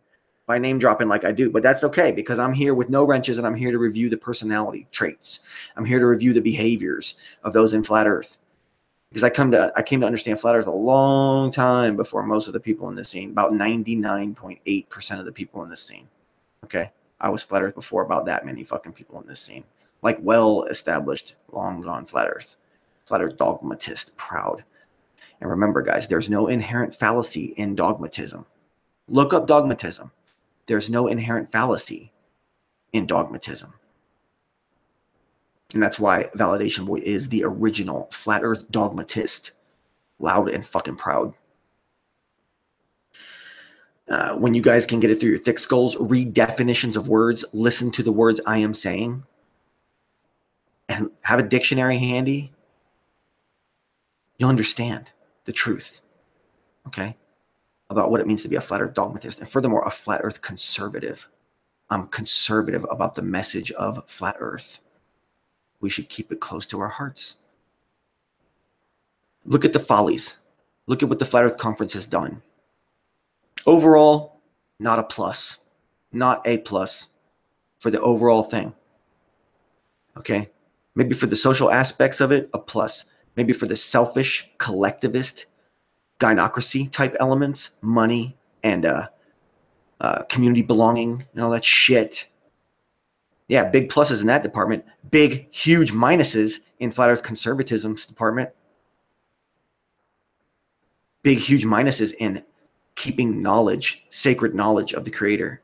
By name dropping like I do, but that's okay, because I'm here with no wrenches, and I'm here to review the personality traits. I'm here to review the behaviors of those in Flat Earth, because I came to understand Flat Earth a long time before most of the people in this scene, about 99.8% of the people in this scene. Okay, I was Flat Earth before about that many fucking people in this scene, like well established, long gone Flat Earth dogmatist, proud. And remember, guys, there's no inherent fallacy in dogmatism. Look up dogmatism. There's no inherent fallacy in dogmatism. And that's why Validation Boy is the original Flat Earth dogmatist. Loud and fucking proud. When you guys can get it through your thick skulls, read definitions of words, listen to the words I am saying, and have a dictionary handy, you'll understand the truth, okay, about what it means to be a Flat Earth dogmatist. And furthermore, a Flat Earth conservative. I'm conservative about the message of Flat Earth. We should keep it close to our hearts. Look at the follies. Look at what the Flat Earth Conference has done. Overall, not a plus. Not a plus for the overall thing. Okay? Maybe for the social aspects of it, a plus. Maybe for the selfish, collectivist, gynocracy type elements, money, and community belonging, and all that shit. Yeah, big pluses in that department. Big, huge minuses in Flat Earth Conservatism's department. Big, huge minuses in keeping knowledge, sacred knowledge of the Creator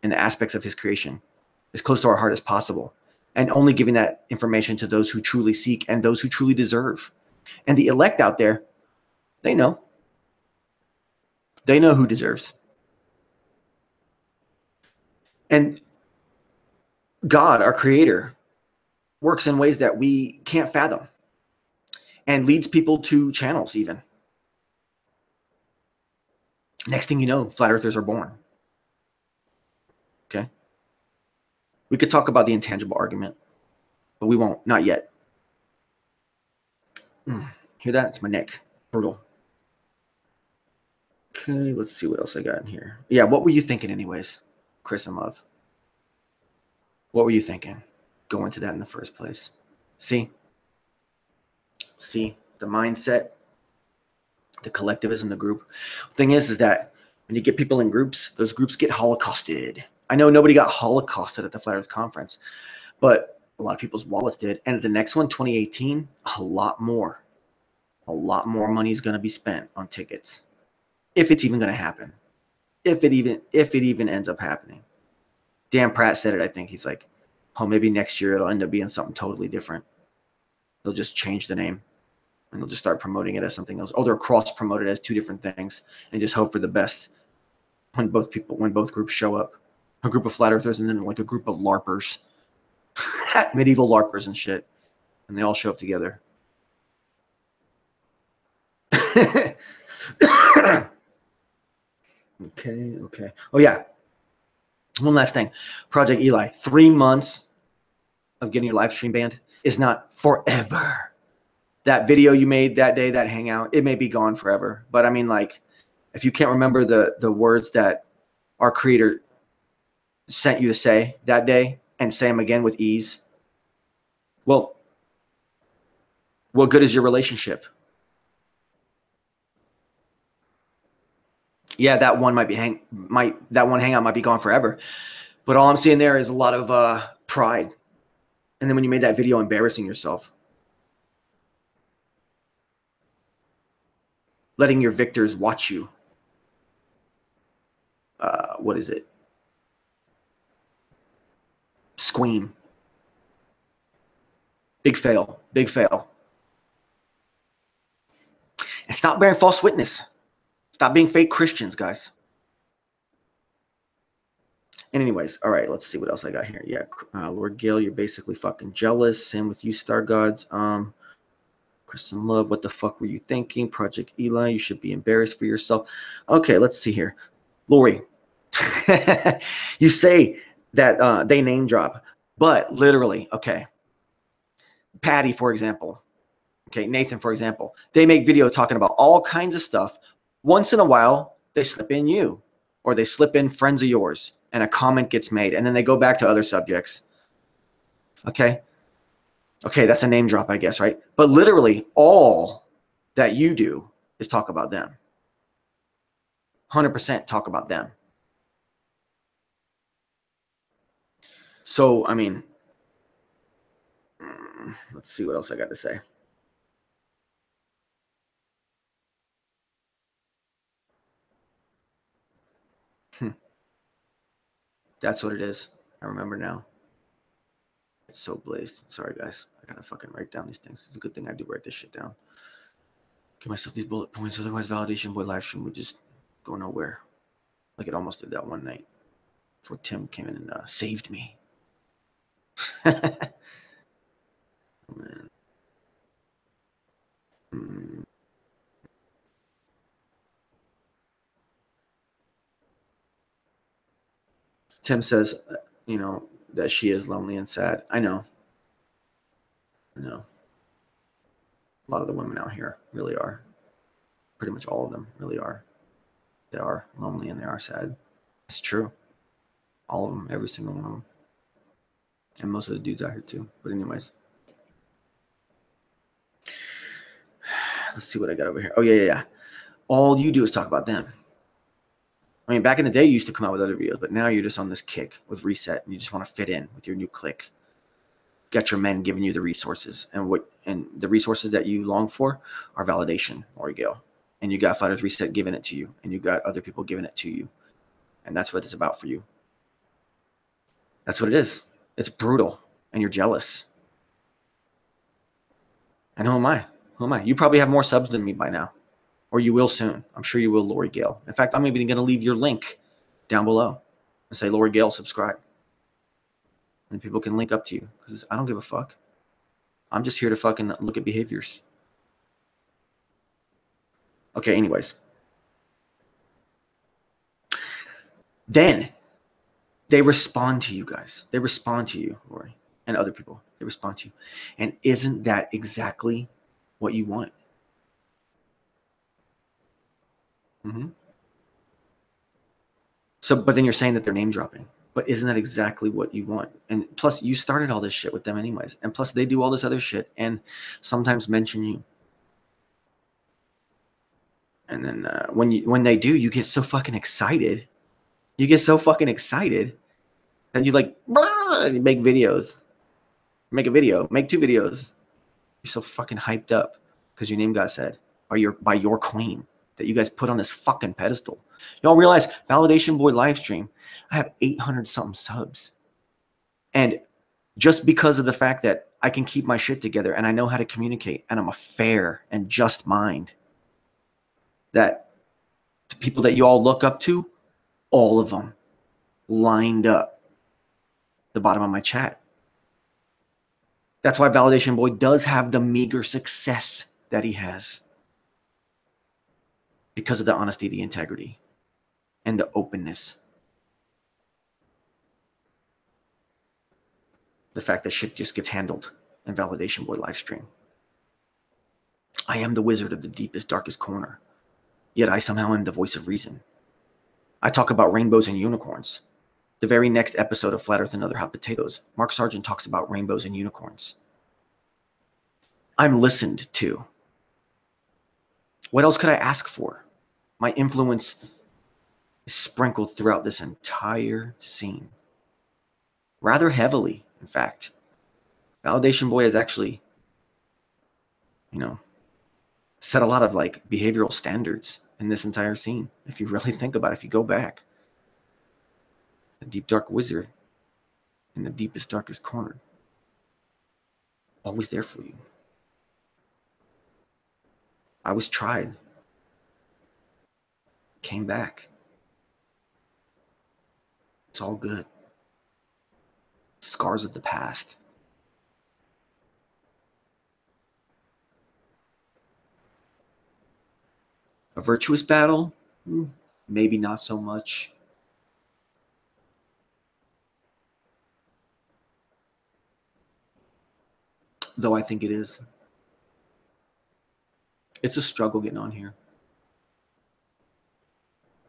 and the aspects of His creation as close to our heart as possible. And only giving that information to those who truly seek and those who truly deserve. And the elect out there, they know. They know who deserves. And God, our Creator, works in ways that we can't fathom and leads people to channels even. Next thing you know, Flat Earthers are born. Okay? We could talk about the intangible argument, but we won't. Not yet. Hear that? It's my neck. Brutal. Okay, let's see what else I got in here. Yeah, what were you thinking anyways, Chris and Love? What were you thinking going to that in the first place? See, the mindset, the collectivism, the group. Thing is that when you get people in groups, those groups get holocausted. I know nobody got holocausted at the Flat Earth Conference, but a lot of people's wallets did. And at the next one, 2018, a lot more money is going to be spent on tickets, if it's even going to happen, if it even ends up happening. Dan Pratt said it. I think he's like, oh, maybe next year it'll end up being something totally different. They'll just change the name and they'll just start promoting it as something else. Oh, they're cross promoted as two different things and just hope for the best when both groups show up. A group of flat earthers and then like a group of LARPers, medieval LARPers and shit, and they all show up together. Okay. Oh yeah. One last thing. Project E.L.I. 3 months of getting your live stream banned is not forever. That video you made that day, that hangout, it may be gone forever. But I mean, like, if you can't remember the words that our creator sent you to say that day and say them again with ease, well, what good is your relationship? Yeah, that one hangout might be gone forever. But all I'm seeing there is a lot of pride. And then when you made that video embarrassing yourself, letting your victors watch you. What is it? Squeam. Big fail. Big fail. And stop bearing false witness. Stop being fake Christians, guys. And anyways, all right, let's see what else I got here. Yeah, Lord Gale, you're basically fucking jealous. Same with you, Stargods. Kristen Love, what the fuck were you thinking? Project E.L.I, you should be embarrassed for yourself. Okay, let's see here. Lori, you say that they name drop, but literally, okay. Patty, for example. Okay, Nathan, for example. They make video talking about all kinds of stuff. Once in a while, they slip in you, or they slip in friends of yours, and a comment gets made, and then they go back to other subjects. Okay? Okay, that's a name drop, I guess, right? But literally, all that you do is talk about them. 100% talk about them. So, I mean, let's see what else I got to say. That's what it is. I remember now. It's so blazed. Sorry, guys. I gotta fucking write down these things. It's a good thing I do write this shit down. Give myself these bullet points. Otherwise, validation boy live stream would just go nowhere. Like it almost did that one night before Tim came in and saved me. Tim says, that she is lonely and sad. I know. A lot of the women out here really are. Pretty much all of them really are. They are lonely and they are sad. It's true. All of them, every single one of them. And most of the dudes out here too. But anyways. Let's see what I got over here. Oh, yeah. All you do is talk about them. I mean, back in the day, you used to come out with other videos, but now you're just on this kick with Reset, and you just want to fit in with your new clique. Got your men giving you the resources, and the resources that you long for are validation, or Gale. And you got Flat Earth Reset giving it to you, and you got other people giving it to you, and that's what it's about for you. That's what it is. It's brutal, and you're jealous. And who am I? Who am I? You probably have more subs than me by now. Or you will soon. I'm sure you will, Lori Gale. In fact, I'm even going to leave your link down below and say, Lori Gale, subscribe. And people can link up to you because I don't give a fuck. I'm just here to fucking look at behaviors. Okay, anyways. Then they respond to you guys. They respond to you, Lori, and other people. They respond to you. And isn't that exactly what you want? So, but then you're saying that they're name dropping. But isn't that exactly what you want? And plus, you started all this shit with them anyways. And plus, they do all this other shit and sometimes mention you. And then when they do, you get so fucking excited. You get so fucking excited that you like you make videos. Make a video. Make 2 videos. You're so fucking hyped up because your name got said by your queen that you guys put on this fucking pedestal. Y'all realize Validation Boy live stream, I have 800 something subs. And just because of the fact that I can keep my shit together and I know how to communicate and I'm a fair and just mind, that the people that you all look up to, all of them lined up the bottom of my chat. That's why Validation Boy does have the meager success that he has. Because of the honesty, the integrity, and the openness. The fact that shit just gets handled in Validation Boy live stream. I am the wizard of the deepest, darkest corner. Yet I somehow am the voice of reason. I talk about rainbows and unicorns. The very next episode of Flat Earth and Other Hot Potatoes, Mark Sargent talks about rainbows and unicorns. I'm listened to. What else could I ask for? My influence is sprinkled throughout this entire scene. Rather heavily, in fact. Validation Boy has actually, set a lot of like behavioral standards in this entire scene. If you really think about it, if you go back. The deep dark wizard in the deepest, darkest corner. Always there for you. I was tried. Came back. It's all good. Scars of the past. A virtuous battle? Maybe not so much. Though I think it is. It's a struggle getting on here.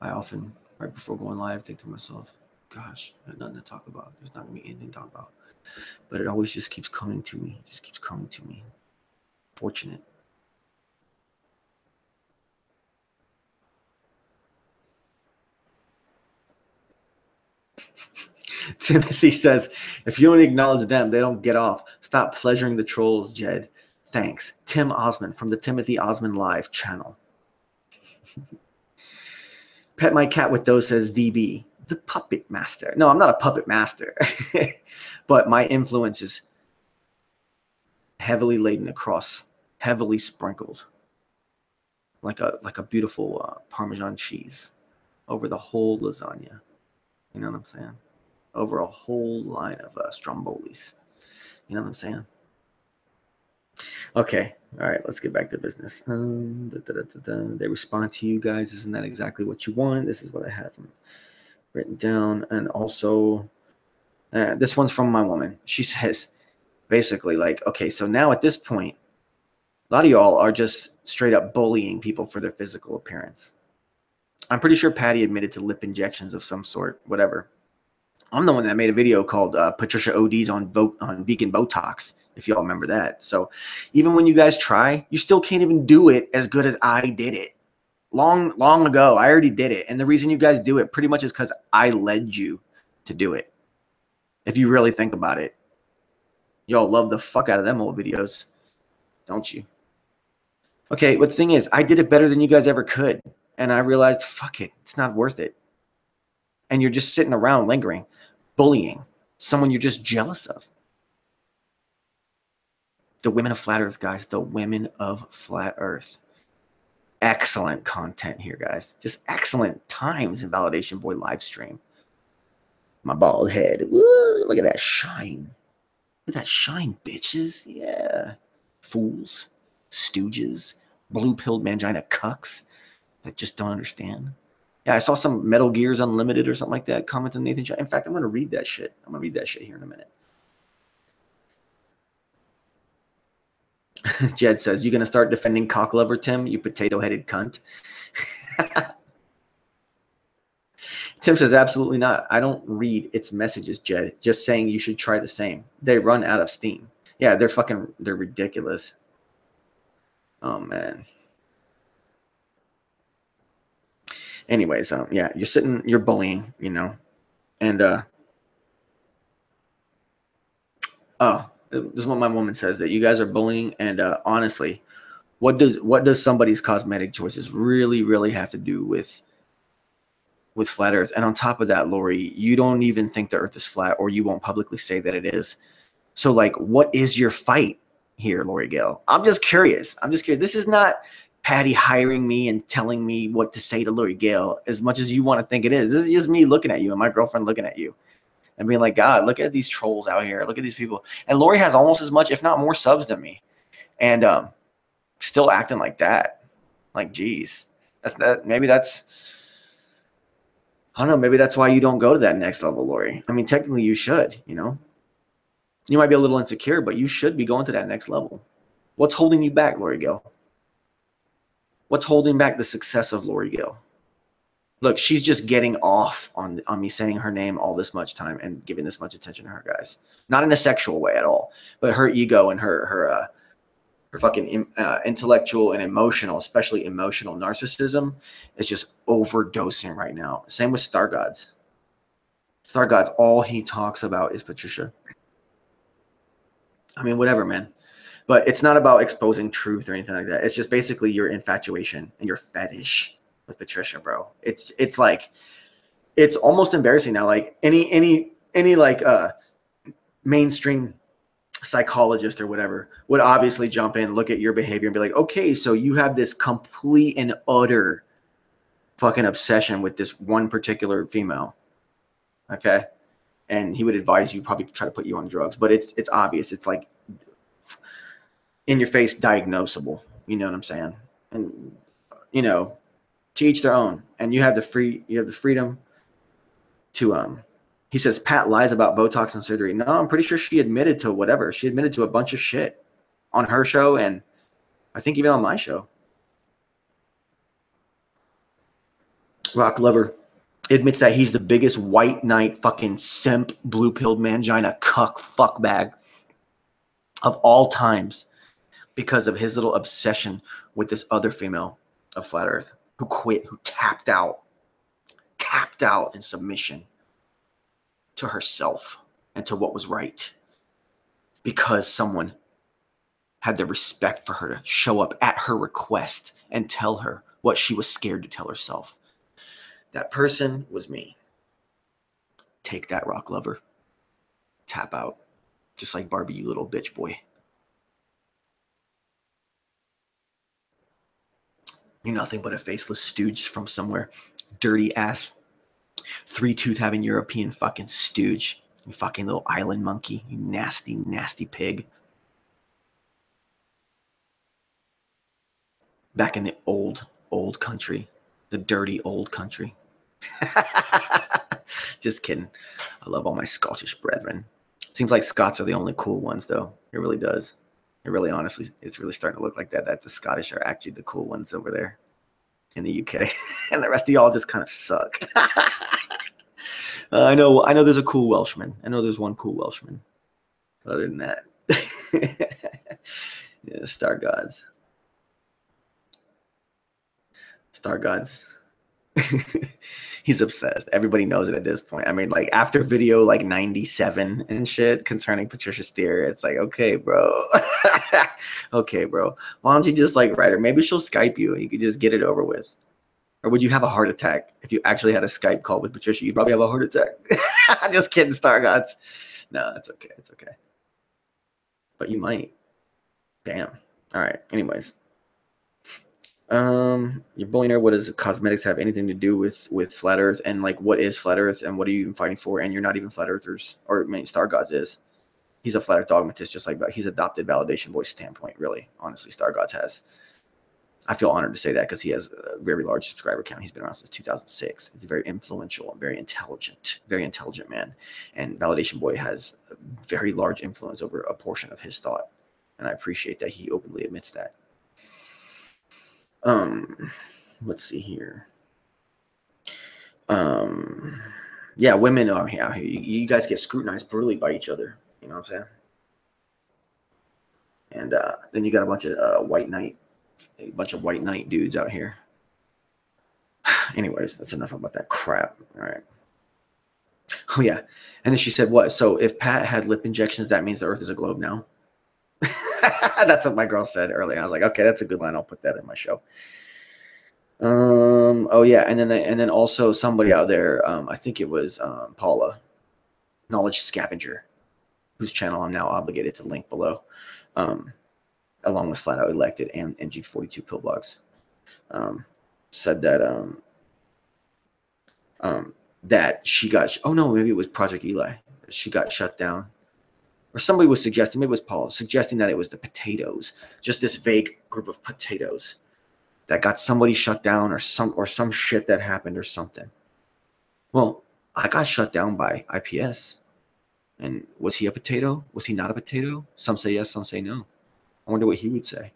I often, right before going live, think to myself, gosh, there's nothing to talk about. There's not going to be anything to talk about. But it always just keeps coming to me. It just keeps coming to me. Fortunate. Timothy says, if you don't acknowledge them, they don't get off. Stop pleasuring the trolls, Jed. Thanks. Tim Osmond from the Timothy Osmond Live channel. Pet My Cat with Those says VB, the puppet master. No, I'm not a puppet master. But my influence is heavily laden across, heavily sprinkled. Like a beautiful Parmesan cheese over the whole lasagna. You know what I'm saying? Over a whole line of strombolis. You know what I'm saying? Okay. All right. Let's get back to business. They respond to you guys. Isn't that exactly what you want? This is what I have written down. And also, this one's from my woman. She says, basically, like, okay, so now at this point, a lot of y'all are just straight up bullying people for their physical appearance. I'm pretty sure Patty admitted to lip injections of some sort, whatever. I'm the one that made a video called Patricia ODs on vegan Botox, if y'all remember that. So even when you guys try, you still can't even do it as good as I did it. Long ago, I already did it. And the reason you guys do it pretty much is because I led you to do it. If you really think about it. Y'all love the fuck out of them old videos, don't you? Okay, but the thing is, I did it better than you guys ever could. And I realized, fuck it, it's not worth it. And you're just sitting around lingering, bullying someone you're just jealous of. The women of Flat Earth, guys. The women of Flat Earth. Excellent content here, guys. Just excellent times in Validation Boy live stream. My bald head. Woo, look at that shine. Look at that shine, bitches. Yeah. Fools. Stooges. Blue-pilled mangina cucks that just don't understand. Yeah, I saw some Metal Gears Unlimited or something like that comment on Nathan. In fact, I'm going to read that shit. I'm going to read that shit here in a minute. Jed says, you going to start defending cock lover, Tim? You potato-headed cunt. Tim says, absolutely not. I don't read its messages, Jed. Just saying you should try the same. They run out of steam. Yeah, they're ridiculous. Oh, man. Anyways, yeah, you're bullying, you know, and, oh, this is what my woman says, that you guys are bullying, and, honestly, what does somebody's cosmetic choices really have to do with flat Earth? And on top of that, Lori, you don't even think the Earth is flat, or you won't publicly say that it is. So, like, what is your fight here, Lori Gale? I'm just curious. This is not Patty hiring me and telling me what to say to Lori Gale as much as you want to think it is. This is just me looking at you and my girlfriend looking at you and being like, God, look at these trolls out here. Look at these people. And Lori has almost as much, if not more, subs than me. And still acting like that. Like, geez. Maybe that's, I don't know, maybe that's why you don't go to that next level, Lori. I mean, technically you should, you know. You might be a little insecure, but you should be going to that next level. What's holding you back, Lori Gale? What's holding back the success of Lori Gale? Look, she's just getting off on me saying her name all this much time and giving this much attention to her, guys. Not in a sexual way at all, but her ego and her fucking intellectual and emotional, especially emotional narcissism is just overdosing right now. Same with Stargods. Stargods, all he talks about is Patricia. I mean, whatever, man. But it's not about exposing truth or anything like that. It's just basically your infatuation and your fetish with Patricia, bro. It's like, it's almost embarrassing now. Like any like mainstream psychologist or whatever would obviously jump in, look at your behavior and be like, okay, so you have this complete and utter fucking obsession with this one particular female. Okay. And he would advise you probably try to put you on drugs, but it's obvious. It's like in your face diagnosable. You know what I'm saying? And, you know, to each their own. And you have the freedom to, he says, Pat lies about Botox and surgery. No, I'm pretty sure she admitted to whatever. She admitted to a bunch of shit on her show. And I think even on my show. Rock Lover admits that he's the biggest white knight fucking simp, blue-pilled mangina cuck fuckbag of all times because of his little obsession with this other female of Flat Earth who quit, who tapped out in submission to herself and to what was right because someone had the respect for her to show up at her request and tell her what she was scared to tell herself. That person was me. Take that, Rock Lover. Tap out. Just like Barbie, you little bitch boy. You're nothing but a faceless stooge from somewhere. Dirty ass, three-tooth having European fucking stooge. You fucking little island monkey. You nasty, nasty pig. Back in the old country. The dirty old country. Just kidding. I love all my Scottish brethren. Seems like Scots are the only cool ones, though. It really does. It really, honestly, it's really starting to look like that the Scottish are actually the cool ones over there in the UK. And the rest of y'all just kind of suck. I know there's a cool Welshman. I know there's one cool Welshman. But other than that, yeah, Stargods. Stargods. He's obsessed. Everybody knows it at this point. I mean, like after video like 97 and shit concerning Patricia Steer, it's like, okay, bro. Okay, bro. Why don't you just like write her? Maybe she'll Skype you and you could just get it over with. Or would you have a heart attack if you actually had a Skype call with Patricia? You'd probably have a heart attack. Just kidding, Stargods. No, it's okay. It's okay. But you might. Damn. All right. Anyways. You're bullying her. What does cosmetics have anything to do with Flat Earth? And like, what is Flat Earth? And what are you even fighting for? And you're not even Flat Earthers. Or I mean, Stargods is. He's a Flat Earth dogmatist, just like he's adopted validation voice standpoint, really. Honestly, Stargods has. I feel honored to say that because he has a very large subscriber count. He's been around since 2006. He's very influential and very intelligent man. And Validation Boy has a very large influence over a portion of his thought. And I appreciate that he openly admits that. Let's see here. Yeah, women are out here. You guys get scrutinized brutally by each other. You know what I'm saying? And then you got a bunch of white knight dudes out here. Anyways, that's enough about that crap. All right. Oh yeah. And then she said, "What? So if Pat had lip injections, that means the Earth is a globe now." That's what my girl said earlier. I was like, okay, that's a good line. I'll put that in my show. Oh yeah, and then also somebody out there, I think it was Paula, Knowledge Scavenger, whose channel I'm now obligated to link below, along with Flat Out Elected and NG42 Pillbox, said that that she got, oh no, maybe it was Project E.L.I. She got shut down. Or somebody was suggesting, maybe it was Paul, suggesting that it was the potatoes, just this vague group of potatoes that got somebody shut down, or some shit that happened or something. Well, I got shut down by IPS. And was he a potato? Was he not a potato? Some say yes, some say no. I wonder what he would say.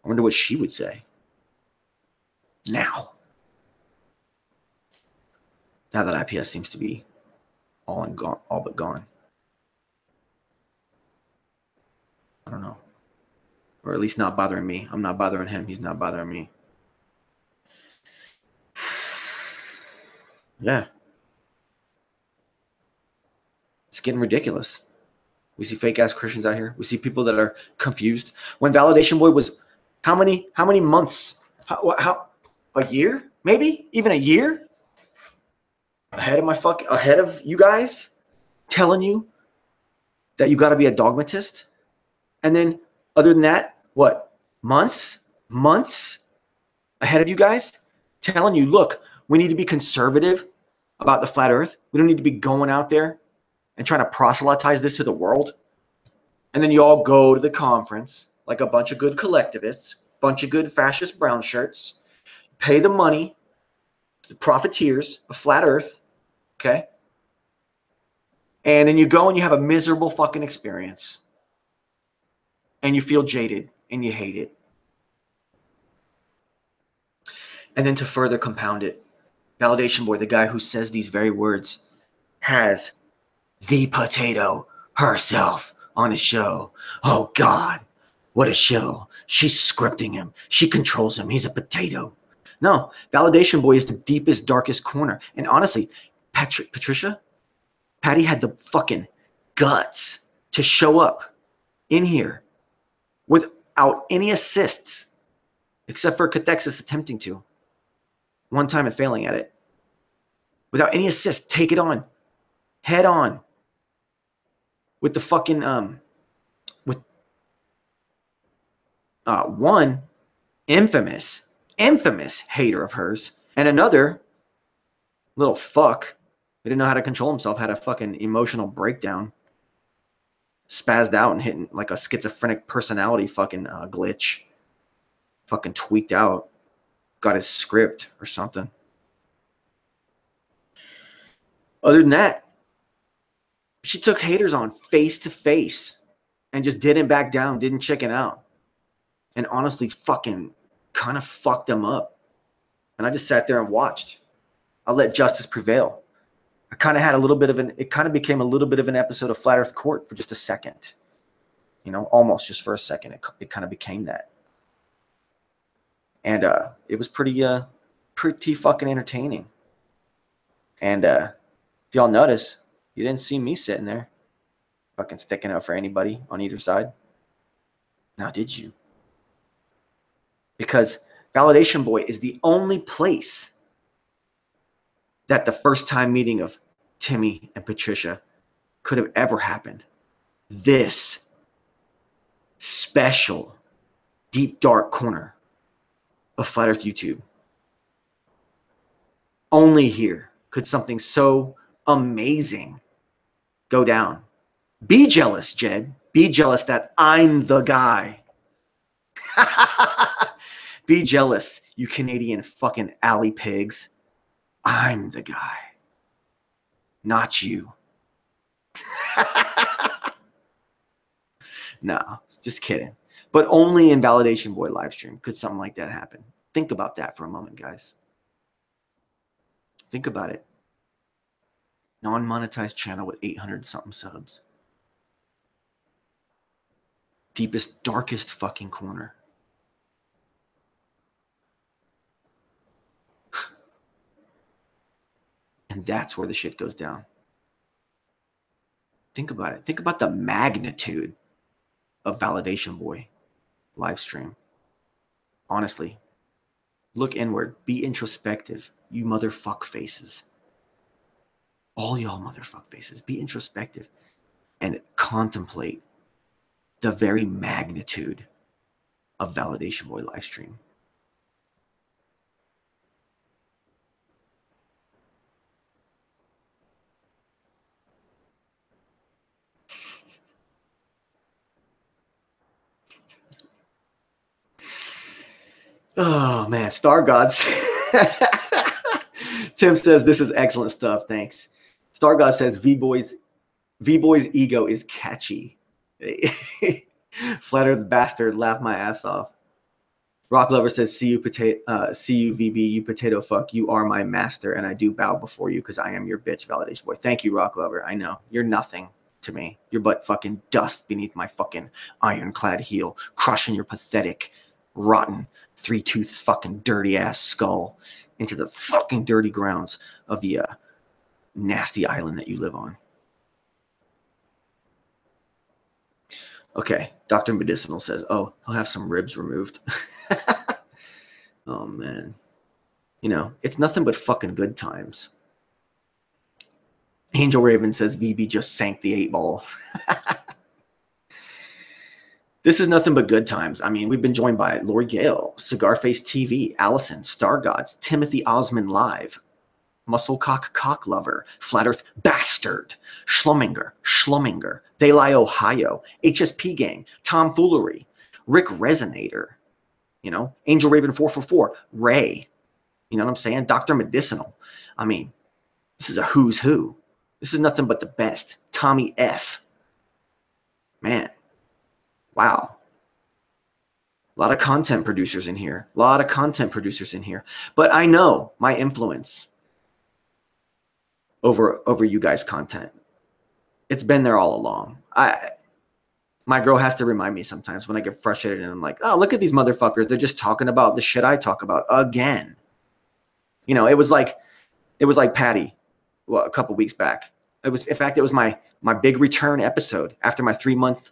I wonder what she would say. Now that IPS seems to be all but gone. I don't know. Or at least not bothering me. I'm not bothering him. He's not bothering me. Yeah. It's getting ridiculous. We see fake ass Christians out here. We see people that are confused. When Validation Boy was how many months? How a year? Maybe even a year ahead of you guys, telling you that you got to be a dogmatist. And then other than that, what? Months ahead of you guys, telling you, look, we need to be conservative about the flat earth. We don't need to be going out there and trying to proselytize this to the world. And then you all go to the conference like a bunch of good collectivists, bunch of good fascist brown shirts, pay the money, the profiteers of flat earth, okay? And then you go and you have a miserable fucking experience. And you feel jaded and you hate it. And then to further compound it, Validation Boy, the guy who says these very words, has the potato herself on his show. Oh God, what a show. She's scripting him. She controls him. He's a potato. No, Validation Boy is the deepest, darkest corner. And honestly, Patricia, Patty had the fucking guts to show up in here without any assists, except for Cathexis attempting to. One time and failing at it. Without any assists, take it on. Head on. With the fucking, one infamous hater of hers, and another little fuck who didn't know how to control himself, had a fucking emotional breakdown, spazzed out and hitting like a schizophrenic personality fucking glitch, fucking tweaked out, got his script or something. Other than that, she took haters on face to face and just didn't back down, didn't chicken out. And honestly, fucking kind of fucked them up. And I just sat there and watched. I let justice prevail. I kind of had it kind of became a little bit of an episode of Flat Earth Court for just a second. You know, almost just for a second. It kind of became that. And it was pretty fucking entertaining. And if y'all notice, you didn't see me sitting there fucking sticking out for anybody on either side. Now, did you? Because Validation Boy is the only place that the first time meeting of Timmy and Patricia could have ever happened. This special, deep, dark corner of Flat Earth YouTube. Only here could something so amazing go down. Be jealous, Jed. Be jealous that I'm the guy. Be jealous, you Canadian fucking alley pigs. I'm the guy. Not you. No, just kidding. But only in Validation Boy live stream could something like that happen. Think about that for a moment, guys. Think about it. Non-monetized channel with 800 something subs. Deepest, darkest fucking corner. And that's where the shit goes down. Think about it. Think about the magnitude of Validation Boy live stream. Honestly, look inward. Be introspective, you motherfuck faces. All y'all motherfuck faces. Be introspective and contemplate the very magnitude of Validation Boy live stream. Oh man, Stargods. Tim says this is excellent stuff. Thanks. Stargods says V-Boy's ego is catchy. Flatter the bastard, laugh my ass off. Rock Lover says, see you VB, you potato fuck. You are my master, and I do bow before you because I am your bitch, Validation Boy. Thank you, Rock Lover. I know. You're nothing to me. You're but fucking dust beneath my fucking ironclad heel, crushing your pathetic, rotten, three-toothed fucking dirty-ass skull into the fucking dirty grounds of the nasty island that you live on. Okay, Dr. Medicinal says, oh, he'll have some ribs removed. Oh, man. You know, it's nothing but fucking good times. Angel Raven says, VB just sank the 8-ball. This is nothing but good times. I mean, we've been joined by Lord Gale, Cigarface TV, Allison, Stargods, Timothy Osmond Live, Musclecock Cock Lover, Flat Earth Bastard, Schlumminger, E.L.I, Ohio, HSP Gang, Tomfoolery, Rick Resonator, you know, Angel Raven 444, Ray, you know what I'm saying? Dr. Medicinal. I mean, this is a who's who. This is nothing but the best. Tommy F. Man. Wow. A lot of content producers in here. But I know my influence over you guys' content. It's been there all along. My girl has to remind me sometimes when I get frustrated and I'm like, oh, look at these motherfuckers. They're just talking about the shit I talk about again. You know, it was like Patty, well, a couple weeks back. In fact, it was my big return episode after my 3-month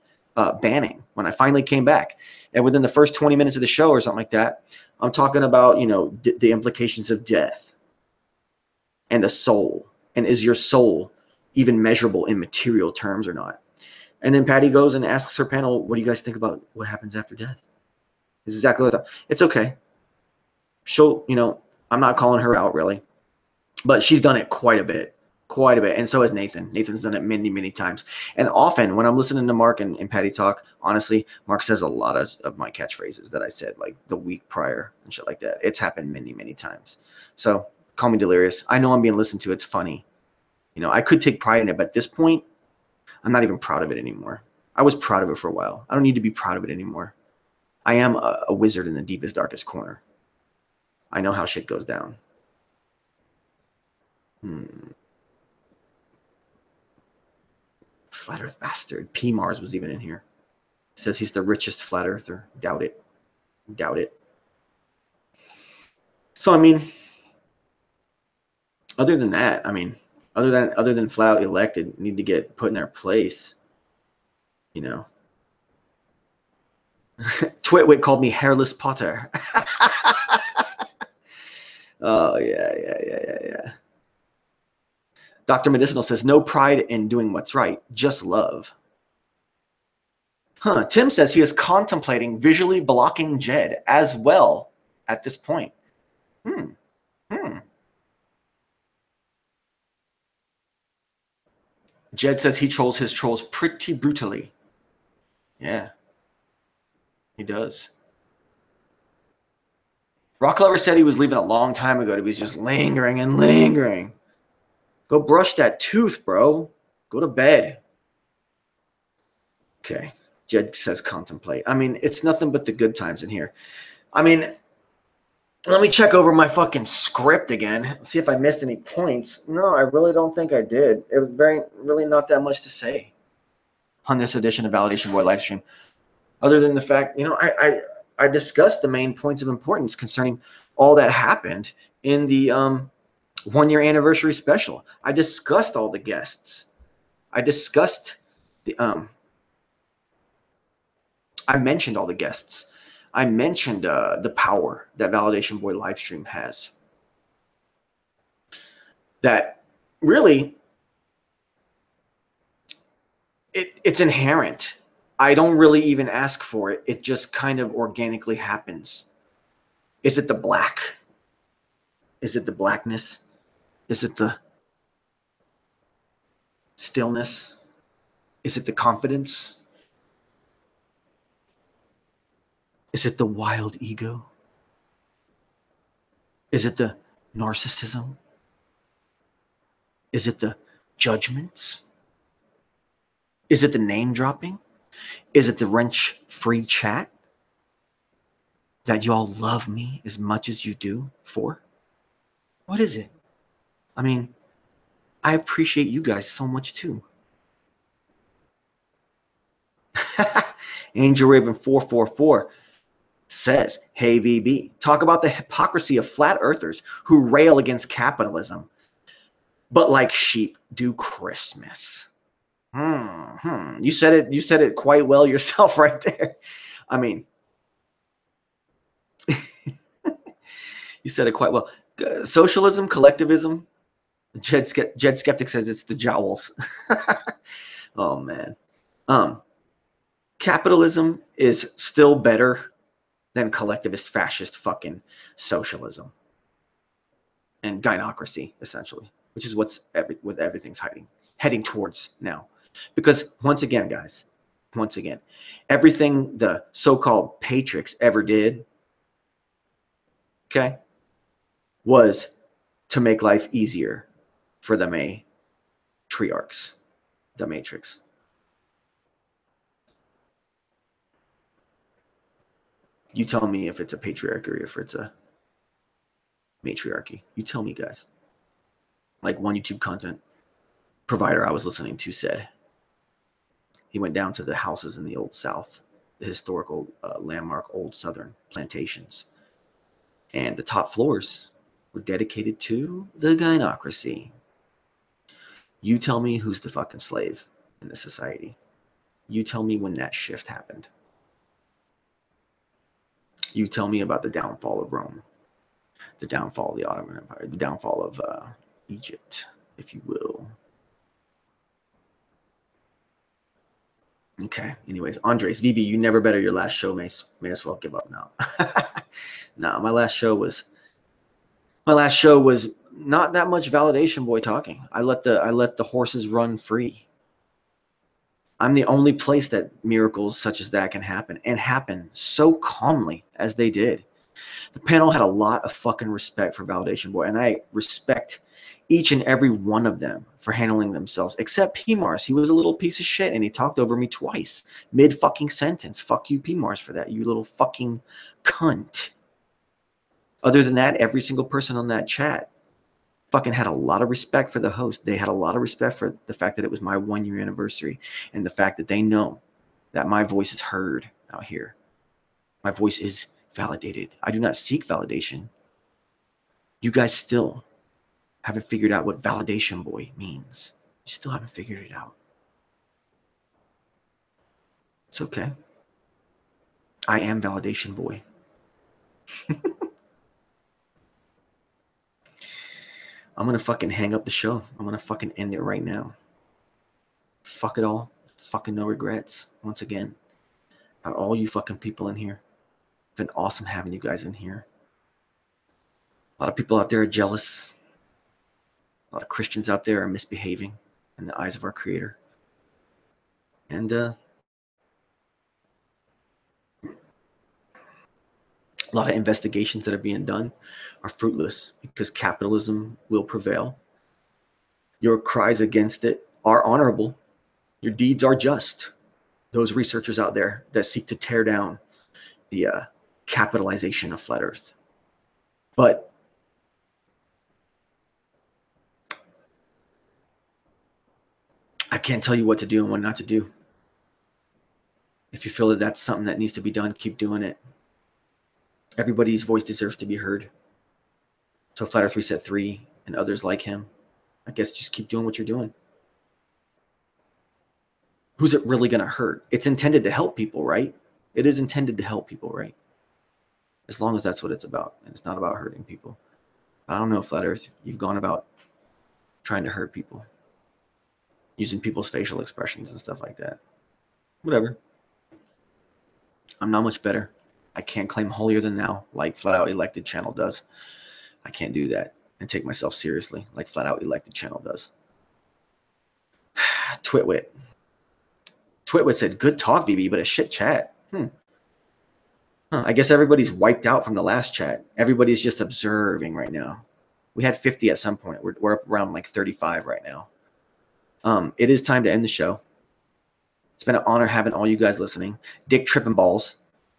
banning when I finally came back. And within the first 20 minutes of the show or something like that, I'm talking about, you know, the implications of death and the soul. And is your soul even measurable in material terms or not? And then Patty goes and asks her panel, what do you guys think about what happens after death? It's exactly what I thought. It's okay. She'll, you know, I'm not calling her out really, but she's done it quite a bit. And so has Nathan. Nathan's done it many, many times. And often when I'm listening to Mark and Patty talk, honestly, Mark says a lot of my catchphrases that I said like the week prior and shit like that. It's happened many, many times. So call me delirious. I know I'm being listened to. It's funny. You know, I could take pride in it, but at this point, I'm not even proud of it anymore. I was proud of it for a while. I don't need to be proud of it anymore. I am a wizard in the deepest, darkest corner. I know how shit goes down. Flat Earth Bastard. P. Mars was even in here. Says he's the richest flat earther. Doubt it. So, I mean, other than that, I mean, other than flat out elected, need to get put in their place. You know. Twitwit called me Hairless Potter. Oh, yeah. Dr. Medicinal says, no pride in doing what's right, just love. Tim says he is contemplating visually blocking Jed as well at this point. Jed says he trolls his trolls pretty brutally. Yeah, he does. Rock Lover said he was leaving a long time ago. He was just lingering. Go brush that tooth, bro. Go to bed. Okay. Jed says contemplate. I mean, it's nothing but the good times in here. I mean, Let me check over my fucking script again. See if I missed any points. No, I really don't think I did. It was really not that much to say on this edition of Validation Boy Livestream. Other than the fact, I discussed the main points of importance concerning all that happened in the 1-year anniversary special. I discussed all the guests. I discussed the I mentioned all the guests. I mentioned the power that Validation Boy Livestream has. That really, it's inherent. I don't really even ask for it. It just kind of organically happens. Is it the black? Is it the blackness? Is it the stillness? Is it the confidence? Is it the wild ego? Is it the narcissism? Is it the judgments? Is it the name dropping? Is it the wrench-free chat that y'all love me as much as you do for? What is it? I mean, I appreciate you guys so much too. Angel Raven 444 says, hey VB, talk about the hypocrisy of flat earthers who rail against capitalism, but like sheep do Christmas. You said it quite well yourself right there. I mean, you said it quite well. Socialism, collectivism. Jed Skeptic says it's the jowls. Oh man. Capitalism is still better than collectivist fascist fucking socialism and gynocracy, essentially, which is what's with everything's heading towards now. Because once again, guys, everything the so-called Patriots ever did, okay, was to make life easier for the matriarchs, the Matrix. You tell me if it's a patriarchy or if it's a matriarchy. You tell me, guys. Like one YouTube content provider I was listening to said, he went down to the houses in the Old South, the historical landmark Old Southern plantations. And the top floors were dedicated to the gynocracy. You tell me who's the fucking slave in the society. You tell me when that shift happened. You tell me about the downfall of Rome, the downfall of the Ottoman Empire, the downfall of Egypt, if you will. Okay. Anyways, Andres, VB, you never better your last show. May as well give up now. No, my last show was not that much validation boy talking. I let the horses run free. I'm the only place that miracles such as that can happen, and happen so calmly as they did. The panel had a lot of fucking respect for Validation Boy, and I respect each and every one of them for handling themselves, except P-Mars. He was a little piece of shit, and he talked over me twice, mid-fucking sentence. Fuck you, P-Mars, for that, you little fucking cunt. Other than that, every single person on that chat fucking had a lot of respect for the host. They had a lot of respect for the fact that it was my 1-year anniversary and the fact that they know that my voice is heard out here. My voice is validated. I do not seek validation. You guys still haven't figured out what validation boy means. You still haven't figured it out. It's okay. I am validation boy. I'm going to fucking hang up the show. I'm going to fucking end it right now. Fuck it all. Fucking no regrets. Once again, about all you fucking people in here. It's been awesome having you guys in here. A lot of people out there are jealous. A lot of Christians out there are misbehaving in the eyes of our Creator. And a lot of investigations that are being done are fruitless because capitalism will prevail. Your cries against it are honorable. Your deeds are just. Those researchers out there that seek to tear down the capitalization of Flat Earth. But I can't tell you what to do and what not to do. If you feel that that's something that needs to be done, keep doing it. Everybody's voice deserves to be heard. So Flat Earth Reset 3 and others like him, I guess just keep doing what you're doing. Who's it really going to hurt? It's intended to help people, right? It is intended to help people, right? As long as that's what it's about, and it's not about hurting people. I don't know, Flat Earth, you've gone about trying to hurt people, using people's facial expressions and stuff like that. Whatever. I'm not much better. I can't claim holier than thou like FlatOUTELECTED channel does. I can't do that and take myself seriously like FlatOUTELECTED channel does. Twitwit. Twitwit said, good talk, VB, but a shit chat. I guess everybody's wiped out from the last chat. Everybody's just observing right now. We had 50 at some point. We're up around like 35 right now. It is time to end the show. It's been an honor having all you guys listening. Dick Trippin' Balls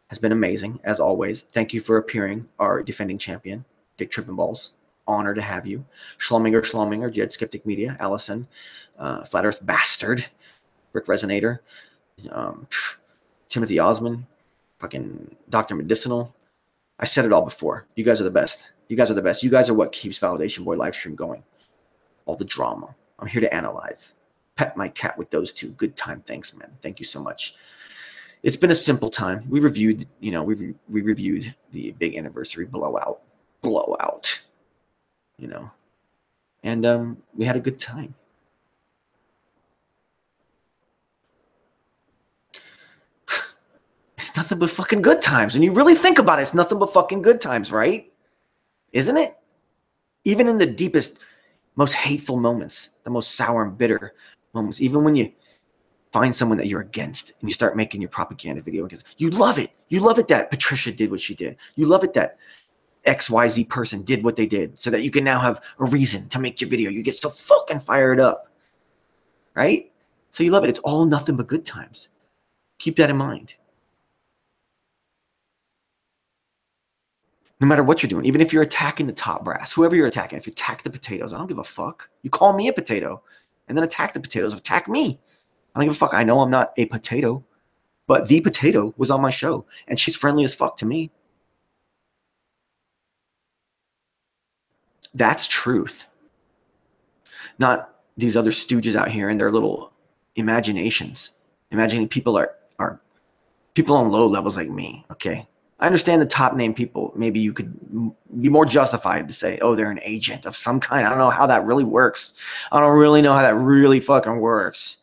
has been amazing, as always. Thank you for appearing, our defending champion, Dick Trippin' Balls. Honor to have you. Schlumminger, Jed Skeptic Media, Allison, Flat Earth Bastard, Rick Resonator, Timothy Osmond, fucking Dr. Medicinal. I said it all before. You guys are the best. You guys are the best. You guys are what keeps Validation Boy livestream going. All the drama. I'm here to analyze. Pet my cat with those two. Good time. Thanks, man. Thank you so much. It's been a simple time. We reviewed, we reviewed the big anniversary blowout, and we had a good time. It's nothing but fucking good times. When you really think about it, it's nothing but fucking good times, right? Isn't it? Even in the deepest, most hateful moments, the most sour and bitter moments, even when you find someone that you're against and you start making your propaganda video against, you love it. You love it that Patricia did what she did. You love it that XYZ person did what they did so that you can now have a reason to make your video. You get so fucking fired up, right? So you love it. It's all nothing but good times. Keep that in mind. No matter what you're doing, even if you're attacking the top brass, whoever you're attacking, if you attack the potatoes, I don't give a fuck. You call me a potato and then attack the potatoes, attack me. I don't give a fuck. I know I'm not a potato, but the potato was on my show and she's friendly as fuck to me. That's truth. Not these other stooges out here and their little imaginations. Imagining people are people on low levels like me, okay? I understand the top name people. Maybe you could be more justified to say, oh, they're an agent of some kind. I don't know how that really works. I don't really know how that really fucking works.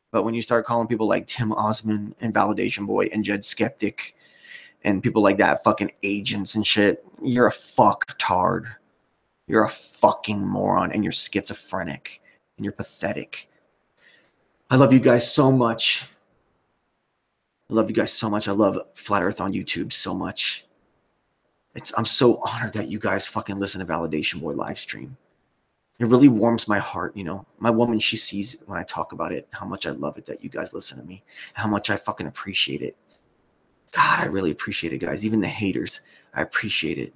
But when you start calling people like Tim Osmond and Validation Boy and Jed Skeptic and people like that fucking agents and shit, you're a fucktard. You're a fucking moron and you're schizophrenic and you're pathetic. I love you guys so much. I love you guys so much. I love Flat Earth on YouTube so much. I'm so honored that you guys fucking listen to Validation Boy live stream. It really warms my heart, My woman, she sees when I talk about it, how much I love it that you guys listen to me, how much I fucking appreciate it. God, I really appreciate it, guys. Even the haters, I appreciate it.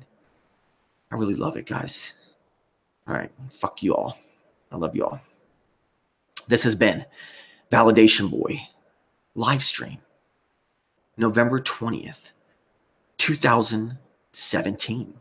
I really love it, guys. All right, fuck you all. I love you all. This has been Validation Boy live stream. November 20th, 2017.